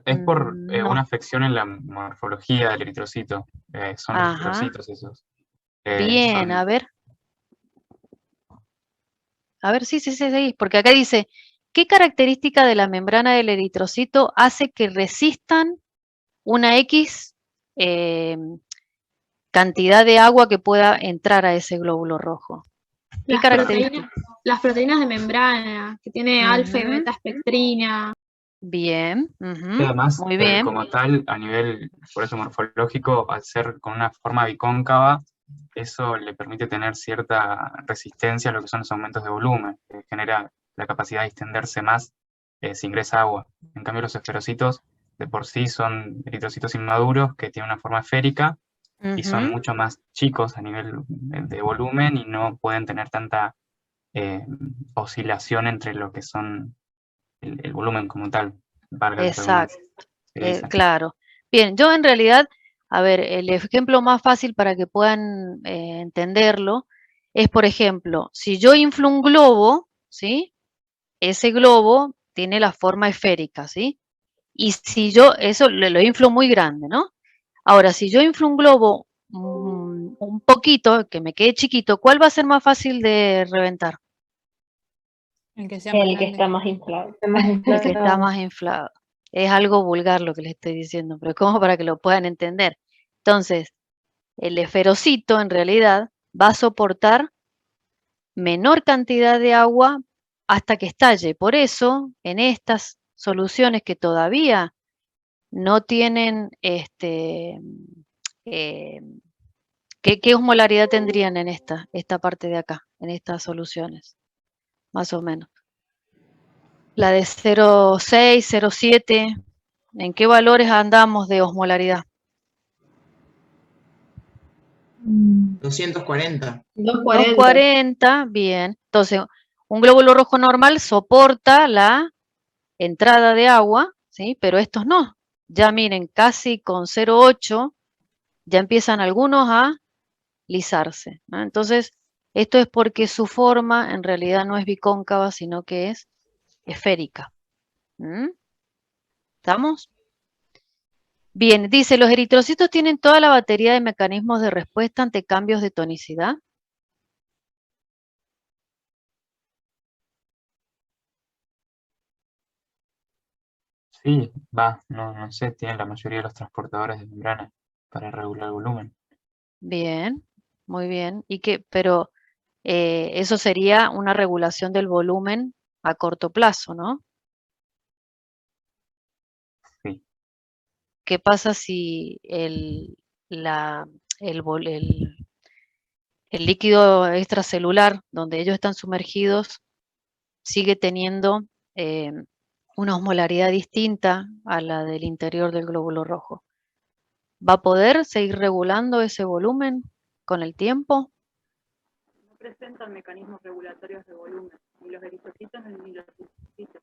es por No. una afección en la morfología del eritrocito. Son Ajá. eritrocitos esos. Bien, a ver. A ver, sí, porque acá dice, ¿qué característica de la membrana del eritrocito hace que resistan una X cantidad de agua que pueda entrar a ese glóbulo rojo? ¿Qué característica? Las proteínas de membrana, que tiene alfa y beta espectrina. Bien, Y además, muy bien. como tal, a nivel, por eso morfológico, al ser con una forma bicóncava, eso le permite tener cierta resistencia a lo que son los aumentos de volumen, que genera la capacidad de extenderse más si ingresa agua. En cambio, los esferocitos de por sí son eritrocitos inmaduros que tienen una forma esférica y son mucho más chicos a nivel de volumen y no pueden tener tanta oscilación entre lo que son el volumen como tal. Exacto, claro. Bien, yo en realidad, a ver, el ejemplo más fácil para que puedan entenderlo es, por ejemplo, si yo inflo un globo, ¿sí? Ese globo tiene la forma esférica, ¿sí? Y si yo, eso lo inflo muy grande, ¿no? Ahora, si yo inflo un globo un poquito, que me quede chiquito, ¿cuál va a ser más fácil de reventar? El que sea más El que grande. está más inflado. El que está más inflado. Es algo vulgar lo que les estoy diciendo, pero como para que lo puedan entender. Entonces, el esferocito en realidad va a soportar menor cantidad de agua hasta que estalle. Por eso, en estas soluciones que todavía no tienen, ¿qué osmolaridad tendrían en esta parte de acá, en estas soluciones? Más o menos. La de 0,6, 0,7, ¿en qué valores andamos de osmolaridad? 240. 240, bien. Entonces, un glóbulo rojo normal soporta la entrada de agua, ¿sí? Pero estos no. Ya miren, casi con 0,8 ya empiezan algunos a lisarse, ¿no? Entonces, esto es porque su forma en realidad no es bicóncava, sino que es esférica. ¿Estamos? Bien, dice, ¿los eritrocitos tienen toda la batería de mecanismos de respuesta ante cambios de tonicidad? Sí, no sé, tienen la mayoría de los transportadores de membrana para regular el volumen. Bien, muy bien. Pero eso sería una regulación del volumen a corto plazo, ¿no? Sí. ¿Qué pasa si el líquido extracelular donde ellos están sumergidos sigue teniendo una osmolaridad distinta a la del interior del glóbulo rojo? ¿Va a poder seguir regulando ese volumen con el tiempo? No presentan mecanismos regulatorios de volumen, ni los eritrocitos ni los linfocitos.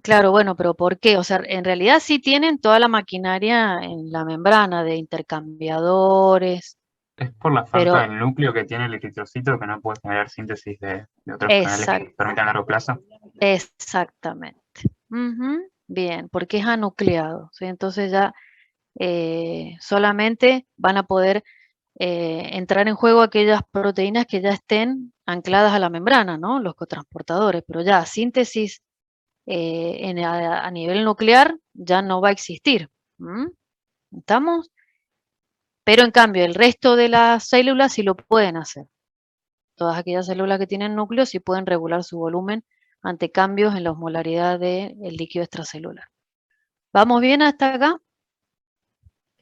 Claro, bueno, pero ¿por qué? O sea, en realidad sí tienen toda la maquinaria en la membrana de intercambiadores, Es por la pero falta del núcleo que tiene el eritrocito que no puede generar síntesis de otros canales que permitan largo plazo. exactamente. Ujú, bien, porque es anucleado, ¿sí? Entonces ya solamente van a poder entrar en juego aquellas proteínas que ya estén ancladas a la membrana, ¿no? Los cotransportadores, pero ya síntesis a nivel nuclear ya no va a existir. ¿Mm? ¿Estamos? Pero en cambio el resto de las células sí lo pueden hacer. Todas aquellas células que tienen núcleo sí pueden regular su volumen ante cambios en la osmolaridad del líquido extracelular. ¿Vamos bien hasta acá?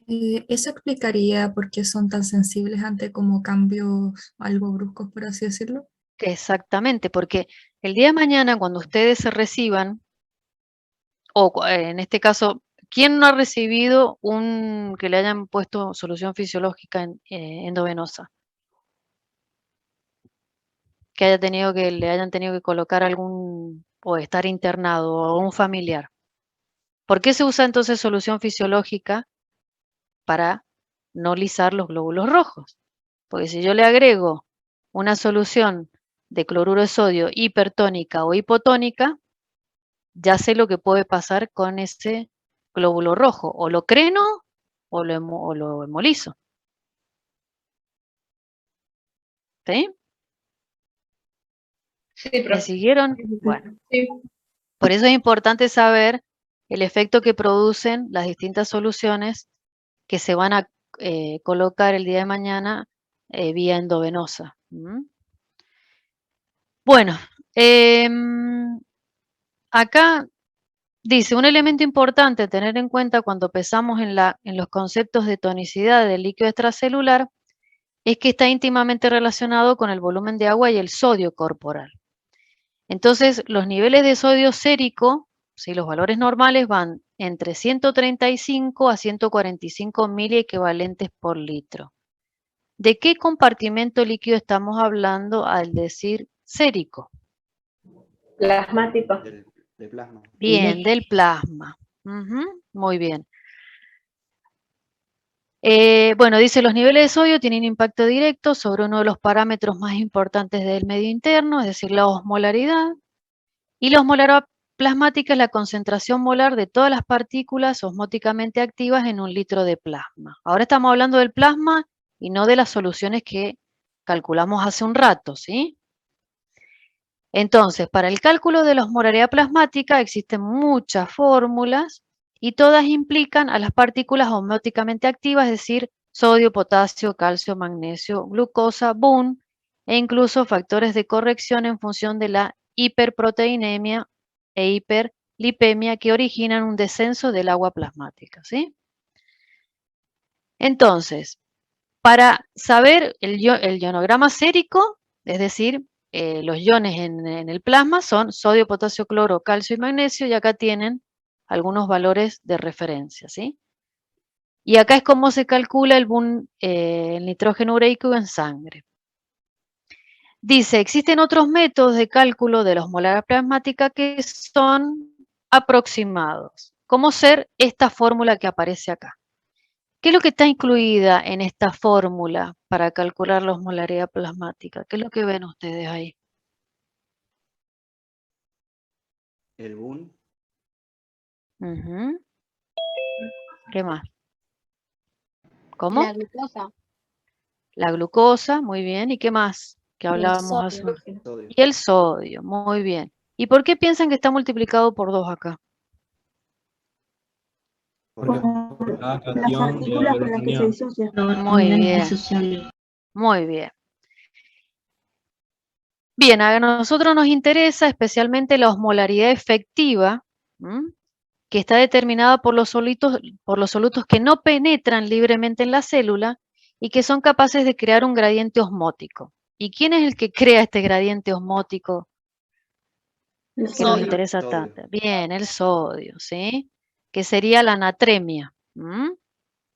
¿Eso explicaría por qué son tan sensibles ante como cambios algo bruscos, por así decirlo? Exactamente, porque el día de mañana cuando ustedes se reciban, o en este caso, ¿quién no ha recibido que le hayan puesto solución fisiológica endovenosa? Que le hayan tenido que colocar o estar internado o un familiar. ¿Por qué se usa entonces solución fisiológica? Para no lisar los glóbulos rojos. Porque si yo le agrego una solución de cloruro de sodio hipertónica o hipotónica, ya sé lo que puede pasar con ese glóbulo rojo. O lo creno o lo hemolizo. ¿Sí? Sí, ¿Me profe. siguieron? Bueno. Sí. Por eso es importante saber el efecto que producen las distintas soluciones que se van a colocar el día de mañana vía endovenosa. ¿Mm? Bueno, acá dice, un elemento importante a tener en cuenta cuando pensamos en los conceptos de tonicidad del líquido extracelular es que está íntimamente relacionado con el volumen de agua y el sodio corporal. Entonces, los niveles de sodio sérico, ¿sí? Los valores normales van entre 135 a 145 miliequivalentes por litro. ¿De qué compartimento líquido estamos hablando al decir sérico? Plasmático. Del plasma. Bien, del plasma. Muy bien. Bueno, dice, los niveles de sodio tienen impacto directo sobre uno de los parámetros más importantes del medio interno, es decir, la osmolaridad. Y la osmolaridad plasmática es la concentración molar de todas las partículas osmóticamente activas en un litro de plasma. Ahora estamos hablando del plasma y no de las soluciones que calculamos hace un rato, ¿sí? Entonces, para el cálculo de la osmolaridad plasmática existen muchas fórmulas y todas implican a las partículas osmóticamente activas, es decir, sodio, potasio, calcio, magnesio, glucosa, BUN, e incluso factores de corrección en función de la hiperproteinemia e hiperlipemia que originan un descenso del agua plasmática, ¿sí? Entonces, para saber el ionograma sérico, es decir, los iones en el plasma son sodio, potasio, cloro, calcio y magnesio, y acá tienen algunos valores de referencia, ¿sí? Y acá es como se calcula el nitrógeno ureico en sangre. Dice, existen otros métodos de cálculo de la osmolaridad plasmática que son aproximados, como ser esta fórmula que aparece acá. ¿Qué es lo que está incluida en esta fórmula para calcular la osmolaridad plasmática? ¿Qué es lo que ven ustedes ahí? El BUN. ¿Qué más? ¿Cómo? La glucosa. La glucosa, muy bien. ¿Y qué más? Que hablábamos hace un rato. Y el sodio, muy bien. ¿Y por qué piensan que está multiplicado por 2 acá? Porque por cada Las cation debe partículas haber con una las que se unión. disocian. Muy bien. Muy bien. Bien, a nosotros nos interesa especialmente la osmolaridad efectiva, que está determinada por los solutos que no penetran libremente en la célula y que son capaces de crear un gradiente osmótico. ¿Y quién es el que crea este gradiente osmótico El que nos sodio. interesa Sodio. tanto? Bien, el sodio, ¿sí? Que sería la natremia.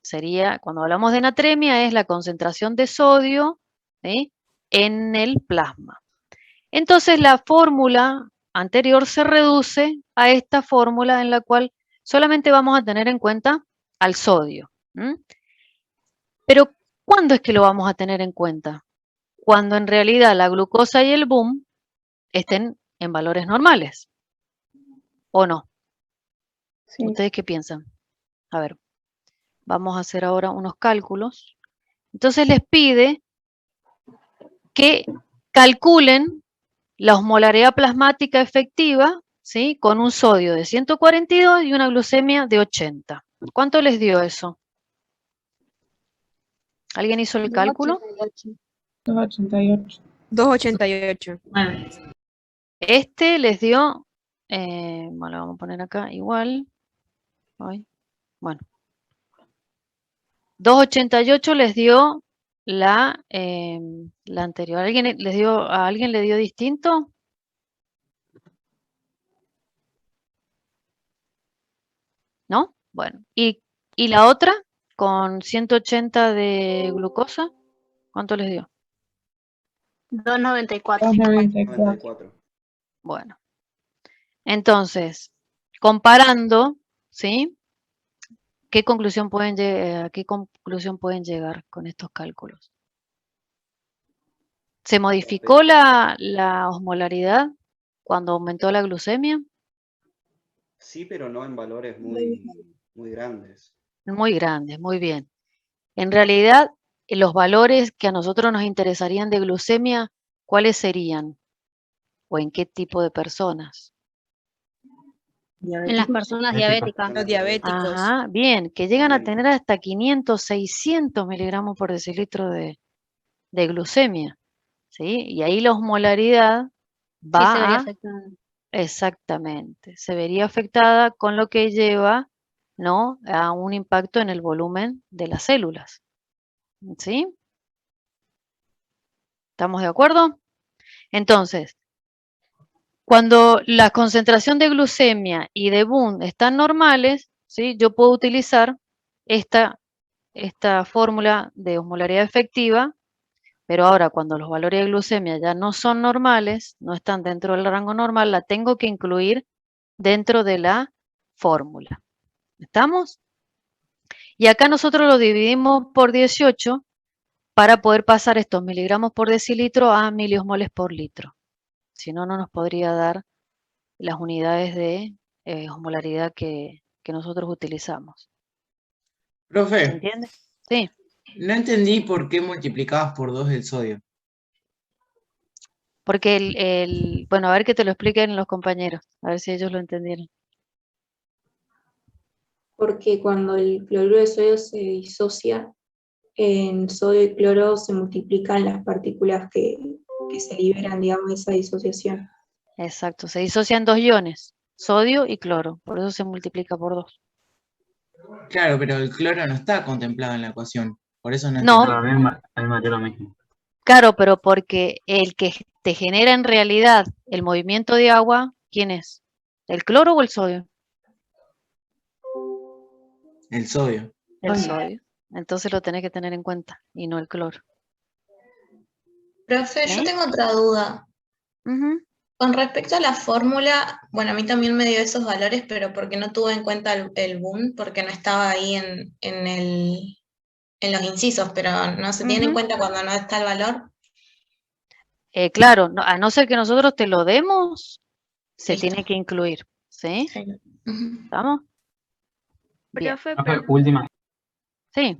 Sería, cuando hablamos de natremia, es la concentración de sodio, ¿sí?, en el plasma. Entonces la fórmula anterior se reduce a esta fórmula en la cual solamente vamos a tener en cuenta al sodio. Pero, ¿cuándo es que lo vamos a tener en cuenta? Cuando en realidad la glucosa y el boom estén en valores normales. ¿O no? Sí. ¿Ustedes qué piensan? A ver, vamos a hacer ahora unos cálculos. Entonces les pide que calculen la osmolaridad plasmática efectiva, ¿sí?, con un sodio de 142 y una glucemia de 80. ¿Cuánto les dio eso? ¿Alguien hizo el cálculo? 288. 288. Este les dio, bueno, lo vamos a poner acá igual. Ay, bueno. 288 les dio la anterior. ¿A alguien le dio distinto? ¿No? Bueno. ¿Y la otra? Con 180 de glucosa, ¿cuánto les dio? 294. 94. Bueno. Entonces, comparando, ¿sí?, ¿a qué conclusión pueden llegar con estos cálculos? ¿Se modificó la osmolaridad cuando aumentó la glucemia? Sí, pero no en valores muy grandes. Muy grandes, muy bien. En realidad, los valores que a nosotros nos interesarían de glucemia, ¿cuáles serían? ¿O en qué tipo de personas? En las personas diabéticas. Los diabéticos. Ajá, bien, que llegan a tener hasta 500, 600 miligramos por decilitro de glucemia, ¿sí? Y ahí la osmolaridad Sí, se vería va a... afectada. Exactamente, se vería afectada, con lo que lleva, ¿no?, a un impacto en el volumen de las células, ¿sí? ¿Estamos de acuerdo? Entonces, cuando la concentración de glucemia y de boom están normales, ¿sí?, yo puedo utilizar esta fórmula de osmolaridad efectiva, pero ahora cuando los valores de glucemia ya no son normales, no están dentro del rango normal, la tengo que incluir dentro de la fórmula. ¿Estamos? Y acá nosotros lo dividimos por 18 para poder pasar estos miligramos por decilitro a miliosmoles por litro. Si no, no nos podría dar las unidades de osmolaridad que nosotros utilizamos. ¿Se Profe, entiende? Sí. no entendí por qué multiplicabas por 2 el sodio. Porque bueno, a ver que te lo expliquen los compañeros, a ver si ellos lo entendieron. Porque cuando el cloruro de sodio se disocia, en sodio y cloro se multiplican las partículas que se liberan, digamos, de esa disociación. Exacto, se disocian dos iones, sodio y cloro, por eso se multiplica por 2. Claro, pero el cloro no está contemplado en la ecuación, por eso no No. entendí. A mí me dio lo mismo. Claro, pero porque el que te genera en realidad el movimiento de agua, ¿quién es? ¿El cloro o el sodio? El sodio. El sodio. Entonces lo tenés que tener en cuenta, y no el cloro. Profe, yo ¿Sí? tengo otra duda. Con respecto a la fórmula, bueno, a mí también me dio esos valores, pero porque no tuve en cuenta el boom, porque no estaba ahí en los incisos, pero no se tiene en cuenta cuando no está el valor. Claro, a no ser que nosotros te lo demos, se tiene que incluir, ¿sí? ¿Estamos? Bien. Profe, Última. Sí.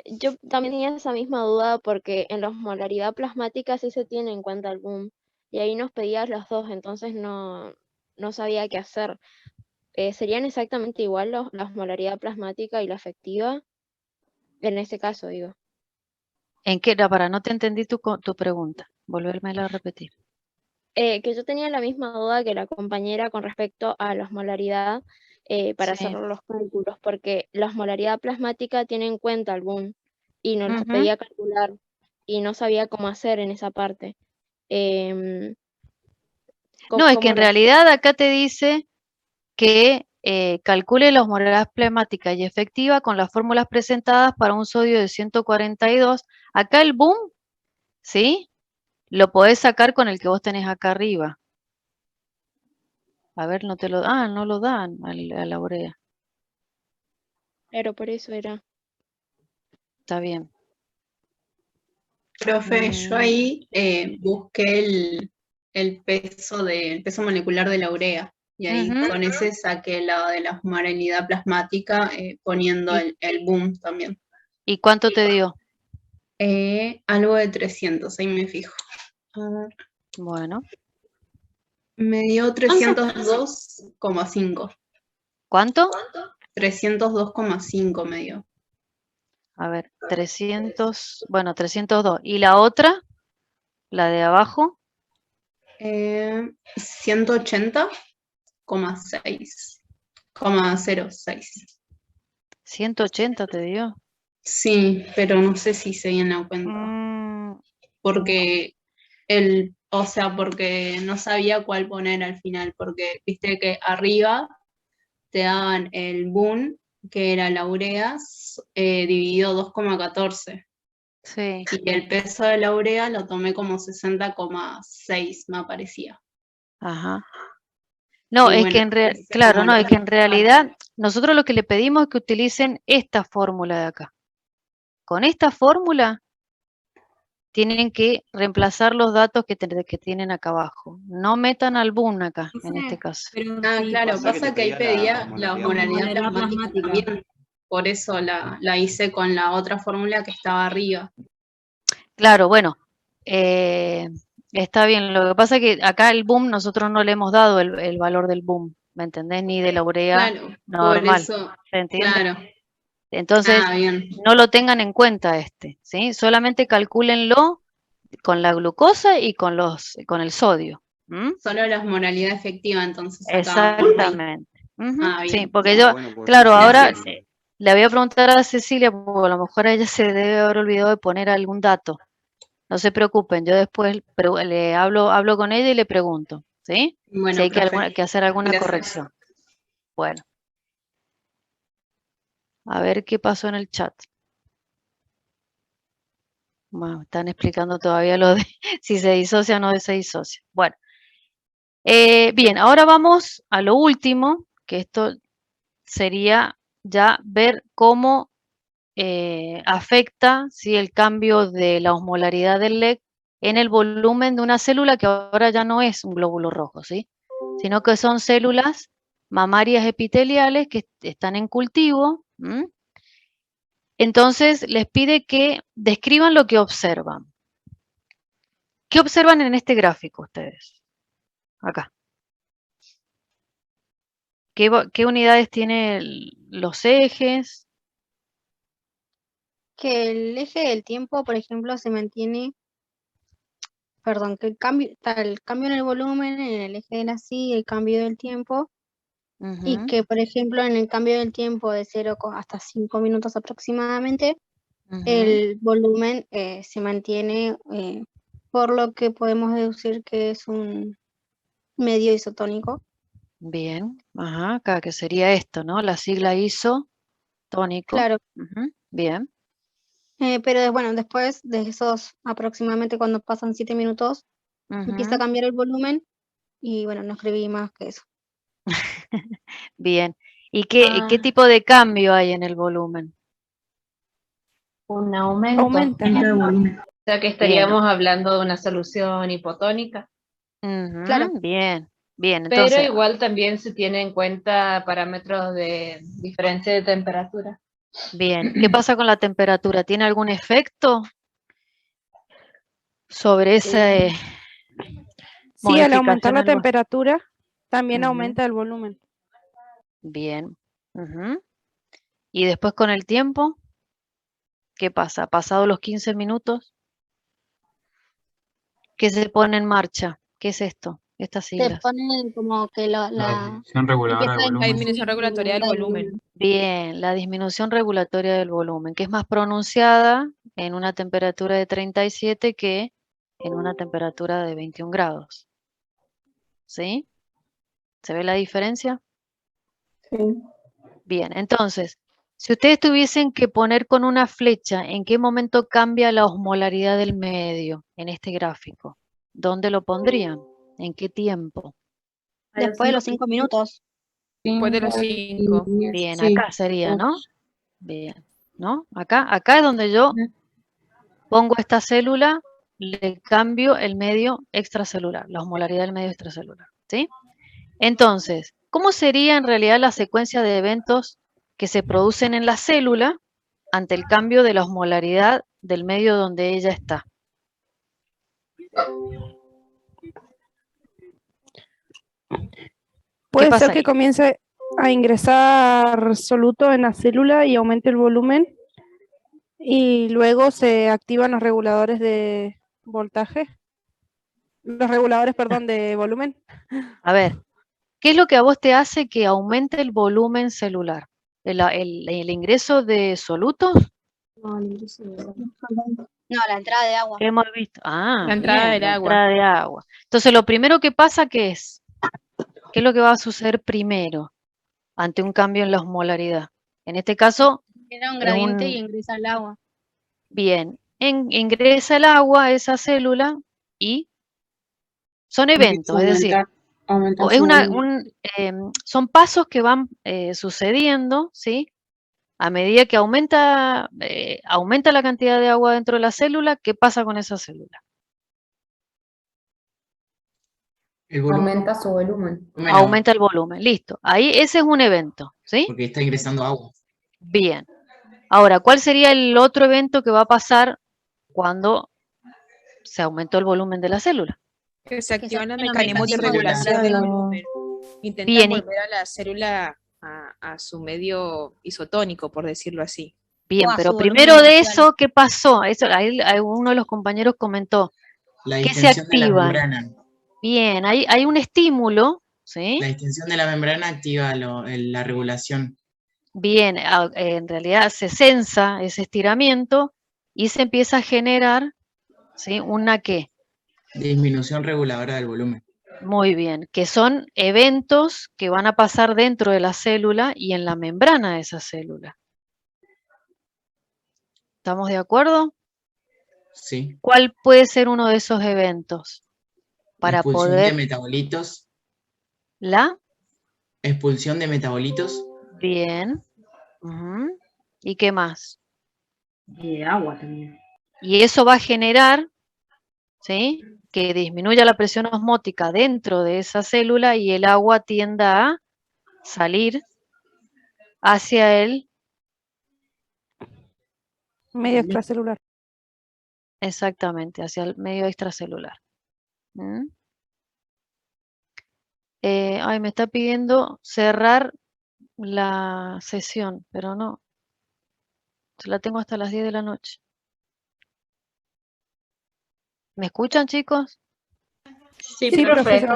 Yo también tenía esa misma duda porque en la osmolaridad plasmática sí se tiene en cuenta el boom y ahí nos pedías los dos, entonces no sabía qué hacer. ¿Serían exactamente igual la osmolaridad plasmática y la efectiva? En este caso, digo. ¿En qué? No te entendí tu pregunta. Volvérmela a repetir. Que yo tenía la misma duda que la compañera con respecto a la osmolaridad para Sí. hacer los cálculos, porque la osmolaridad plasmática tiene en cuenta el boom y nos los pedía calcular y no sabía cómo hacer en esa parte. No, es que en realidad acá te dice que calcule la osmolaridad plasmática y efectiva con las fórmulas presentadas para un sodio de 142. Acá el boom, ¿sí? Lo podés sacar con el que vos tenés acá arriba. A ver, no te lo dan, no lo dan a la urea. Pero por eso era. Está bien. Profe, yo ahí busqué el peso molecular de la urea y ahí con ese saqué la de la osmolaridad plasmática poniendo el boom también. ¿Y cuánto te dio? Algo de 300, ahí me fijo. A ver. Bueno. Me dio 302,5. ¿Cuánto? 302,5 me dio. A ver, 300, bueno, 302. ¿Y la otra? ¿La de abajo? 180,06. 180 te dio. Sí, pero no sé si se viene a cuenta. Porque porque no sabía cuál poner al final, porque viste que arriba te daban el boom, que era la urea, dividido 2,14. Sí. Y el peso de la urea lo tomé como 60,6, me aparecía. Ajá. No, Y es bueno, que claro, no, es que en realidad nosotros lo que le pedimos es que utilicen esta fórmula de acá. Con esta fórmula tienen que reemplazar los datos que tienen acá abajo. No metan al boom acá, en este caso. Claro, pasa que ahí pedía la osmolaridad plasmática también. Por eso la hice con la otra fórmula que estaba arriba. Claro, bueno, está bien. Lo que pasa es que acá el boom nosotros no le hemos dado el valor del boom, ¿me entendés? Ni de la urea Claro, normal. por eso, ¿Se entiende? claro. Entonces, Bien. no lo tengan en cuenta ¿sí? Solamente calcúlenlo con la glucosa y con el sodio. Solo la osmolaridad efectiva, entonces. Exactamente. Sí, Bien. porque pues, claro, ahora le voy a preguntar a Cecilia, porque a lo mejor a ella se debe haber olvidado de poner algún dato. No se preocupen, yo después le hablo con ella y le pregunto, ¿sí? Bueno, si hay profe. que hacer alguna Gracias. corrección. Bueno. A ver qué pasó en el chat. Bueno, están explicando todavía lo de si se disocia o no se disocia. Bueno. Bien, ahora vamos a lo último, que esto sería ya ver cómo afecta el cambio de la osmolaridad del LEC en el volumen de una célula que ahora ya no es un glóbulo rojo, ¿sí? Sino que son células mamarias epiteliales que están en cultivo. Entonces les pide que describan lo que observan. ¿Qué observan en este gráfico ustedes? Acá. ¿Qué unidades tienen los ejes? Que el eje del tiempo, por ejemplo, se mantiene, perdón, que el cambio en el volumen, en el eje de la sí, el cambio del tiempo, y que, por ejemplo, en el cambio del tiempo de 0 hasta 5 minutos aproximadamente, el volumen se mantiene, por lo que podemos deducir que es un medio isotónico. Bien, acá que sería esto, ¿no? La sigla isotónico. Claro. Bien. Pero bueno, después de esos aproximadamente cuando pasan 7 minutos, empieza a cambiar el volumen y bueno, no escribí más que eso. Bien. ¿Y qué tipo de cambio hay en el volumen? Un aumento. de volumen. O sea que estaríamos hablando de una solución hipotónica. Claro. Bien, bien. Entonces, pero igual también se tiene en cuenta parámetros de diferencia de temperatura. Bien. ¿Qué pasa con la temperatura? ¿Tiene algún efecto sobre ese Sí, al aumentar la temperatura, también aumenta el volumen. Bien. ¿Y después con el tiempo? ¿qué pasa? Pasados los 15 minutos, ¿qué se pone en marcha? ¿Qué es esto? Estas Se siglas. ponen como que La disminución reguladora del La volumen. disminución regulatoria del volumen. Bien, la disminución regulatoria del volumen, que es más pronunciada en una temperatura de 37 que en una temperatura de 21 grados. ¿Sí? ¿Se ve la diferencia? Sí. Bien, entonces, si ustedes tuviesen que poner con una flecha en qué momento cambia la osmolaridad del medio en este gráfico, ¿dónde lo pondrían? ¿En qué tiempo? Después de los 5 minutos. Después de los 5. Bien, Sí. acá sería, ¿no? Bien, ¿no? Acá es donde yo pongo esta célula, le cambio el medio extracelular, la osmolaridad del medio extracelular, ¿sí? Entonces, ¿cómo sería en realidad la secuencia de eventos que se producen en la célula ante el cambio de la osmolaridad del medio donde ella está? Puede pasa ser que ahí? comience a ingresar soluto en la célula y aumente el volumen y luego se activan los reguladores de voltaje. Los reguladores, perdón, de volumen. A ver, ¿qué es lo que a vos te hace que aumente el volumen celular? ¿El ingreso de solutos? No, la entrada de agua. ¿Qué hemos visto? Ah, La entrada bien, del la agua. entrada de agua. Entonces, lo primero que pasa, ¿qué es? ¿Qué es lo que va a suceder primero ante un cambio en la osmolaridad? En este caso, Era un es gradiente y ingresa el agua. bien, ingresa el agua a esa célula y son eventos, es decir, Aumentar es su volumen. son pasos que van sucediendo, ¿sí? A medida que aumenta la cantidad de agua dentro de la célula, ¿qué pasa con esa célula? El volumen. Aumenta su volumen. Bueno, Aumenta el volumen, listo. Ahí ese es un evento, ¿sí? porque está ingresando agua. Bien. Ahora, ¿cuál sería el otro evento que va a pasar cuando se aumentó el volumen de la célula? Que se activan los activan los mecanismos de mecanismos regulación del regulación. volumen. Intentan Bien, volver a la célula a su medio isotónico, por decirlo así. bien, O a pero su volumen primero de inicial. eso, ¿qué pasó? Eso, ahí uno de los compañeros comentó. La ¿Qué se distensión de la activan? membrana. Bien, hay un estímulo, ¿sí? La distensión de la membrana activa la regulación. Bien, en realidad se sensa ese estiramiento y se empieza a generar, ¿sí? ¿Una qué? Disminución reguladora del volumen. Muy bien, que son eventos que van a pasar dentro de la célula y en la membrana de esa célula. ¿Estamos de acuerdo? Sí. ¿Cuál puede ser uno de esos eventos? Para Expulsión de poder... metabolitos. ¿La? Expulsión de metabolitos. Bien. Ujú. ¿Y qué más? Y agua también. Y eso va a generar, ¿sí? Que disminuya la presión osmótica dentro de esa célula y el agua tienda a salir hacia el... Medio extracelular. Exactamente, hacia el medio extracelular. ¿Mm? Ay, me está pidiendo cerrar la sesión, pero no. La tengo hasta las 10 de la noche. ¿Me escuchan, chicos? Sí, Sí, profe.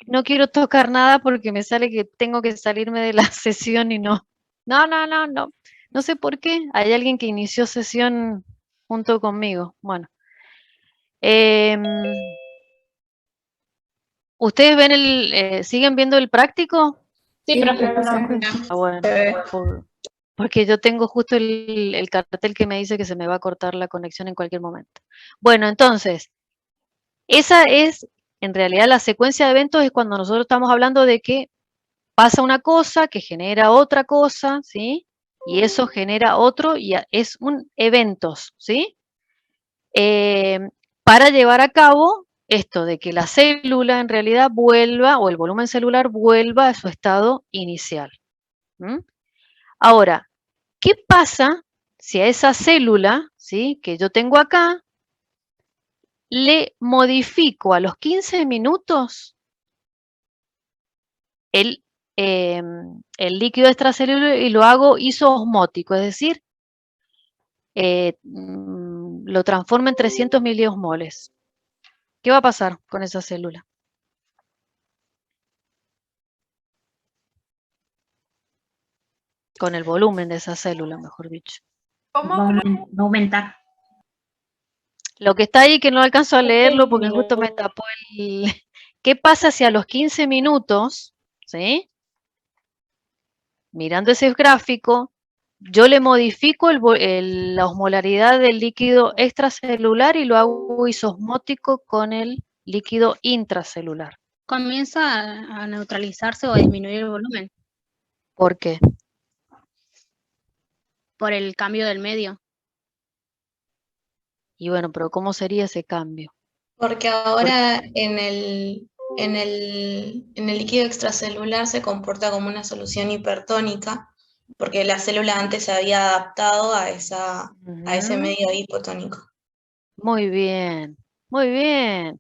No quiero tocar nada porque me sale que tengo que salirme de la sesión y no. No. No sé por qué. Hay alguien que inició sesión junto conmigo. Bueno. ¿Ustedes ven siguen viendo el práctico? Sí, profe. Ah, bueno, porque yo tengo justo el cartel que me dice que se me va a cortar la conexión en cualquier momento. Bueno, entonces, esa es, en realidad, la secuencia de eventos es cuando nosotros estamos hablando de que pasa una cosa que genera otra cosa, ¿sí? Y eso genera otro y es un eventos, ¿sí? Para llevar a cabo esto de que la célula en realidad vuelva, o el volumen celular vuelva a su estado inicial. ¿Mm? Ahora, ¿qué pasa si a esa célula, ¿sí? Que yo tengo acá, le modifico a los 15 minutos el líquido extracelular y lo hago isoosmótico, es decir, lo transforma en 300 miliosmoles. ¿Qué va a pasar con esa célula? Con el volumen de esa célula, mejor dicho. Va a aumentar. Lo que está ahí, que no alcanzo a leerlo porque justo me tapó el... ¿Qué pasa si a los 15 minutos, ¿sí? Mirando ese gráfico, yo le modifico la osmolaridad del líquido extracelular y lo hago isosmótico con el líquido intracelular? Comienza a neutralizarse o a disminuir el volumen ¿Por qué? por el cambio del medio. Y bueno, pero ¿cómo sería ese cambio? Porque ahora en el líquido extracelular se comporta como una solución hipertónica, porque la célula antes se había adaptado a ese medio hipotónico. Muy bien, muy bien.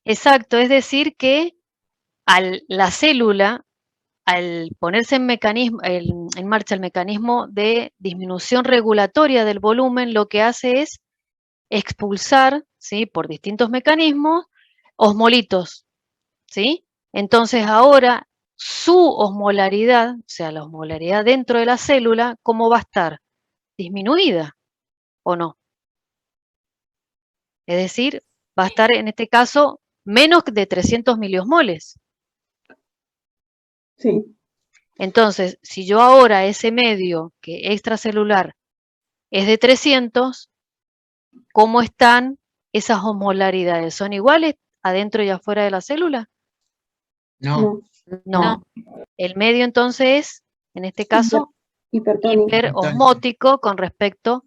Exacto, es decir que la célula, al ponerse en marcha el mecanismo de disminución regulatoria del volumen, lo que hace es expulsar, ¿sí?, por distintos mecanismos, osmolitos, ¿sí? Entonces ahora su osmolaridad, o sea, la osmolaridad dentro de la célula, ¿cómo va a estar? ¿Disminuida o no? Es decir, va a estar en este caso menos de 300 miliosmoles. Sí. Entonces, si yo ahora ese medio que extracelular es de 300, ¿cómo están esas osmolaridades? ¿Son iguales adentro y afuera de la célula? No. No. El medio entonces es, en este caso, Hipertónico. hiperosmótico con respecto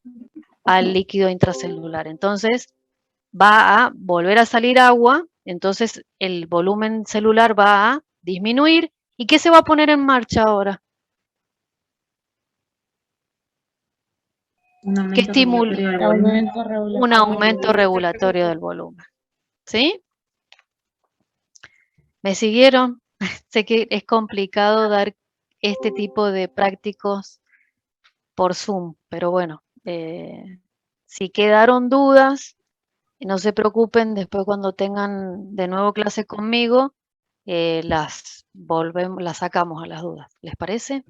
al líquido intracelular. Entonces, va a volver a salir agua, entonces el volumen celular va a disminuir. ¿Y qué se va a poner en marcha ahora? ¿Qué estimula? Un aumento regulatorio del volumen. ¿Sí? ¿Me siguieron? Sé que es complicado dar este tipo de prácticos por Zoom, pero bueno, si quedaron dudas, no se preocupen, después cuando tengan de nuevo clase conmigo, las sacamos a las dudas. ¿Les parece?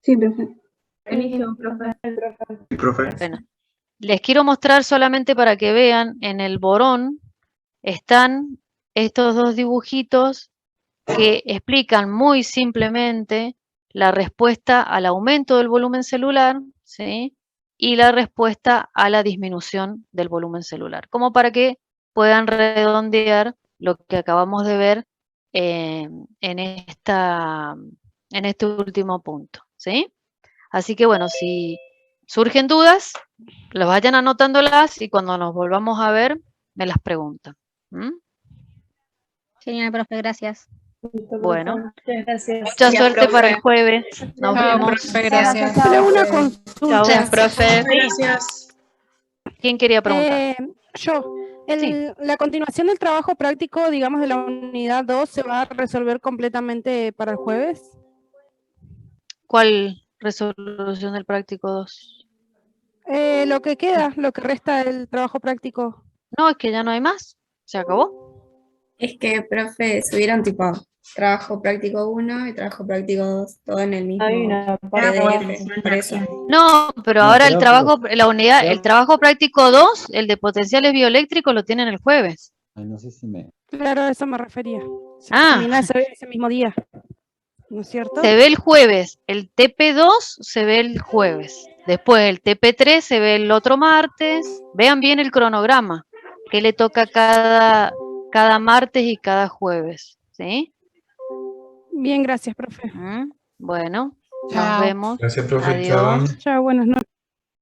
Sí, profe. Bueno, les quiero mostrar solamente para que vean, en el borón están estos dos dibujitos que explican muy simplemente la respuesta al aumento del volumen celular, ¿sí?, y la respuesta a la disminución del volumen celular, como para que puedan redondear lo que acabamos de ver en este último punto, ¿sí? Así que bueno, si surgen dudas, las vayan anotándolas y cuando nos volvamos a ver, me las preguntan. Genial, profe, gracias. Bueno, Gracias. mucha suerte para el jueves. Nos vemos. Profe, gracias. Una consulta. Chao, profe. Gracias. ¿Quién quería preguntar? Yo. La continuación del trabajo práctico, digamos, de la unidad 2, ¿se va a resolver completamente para el jueves? ¿Cuál resolución del práctico 2? Lo que queda, lo que resta del trabajo práctico. No, es que ya no hay más. ¿Se acabó? Es que, profe, subieron tipo trabajo práctico 1 y trabajo práctico 2, todo en el mismo PDF, por eso. No, pero ahora el trabajo práctico 2, el de potenciales bioeléctricos, lo tienen el jueves. Ay, no sé si me... Claro, a eso me refería. Ah. Ese mismo día, ¿no es cierto? Se ve el jueves, el TP2 se ve el jueves, después el TP3 se ve el otro martes. Vean bien el cronograma, que le toca cada martes y cada jueves, ¿sí? Bien, gracias, profe. Bueno, nos vemos. Gracias, profe. Adiós. Chao, buenas noches.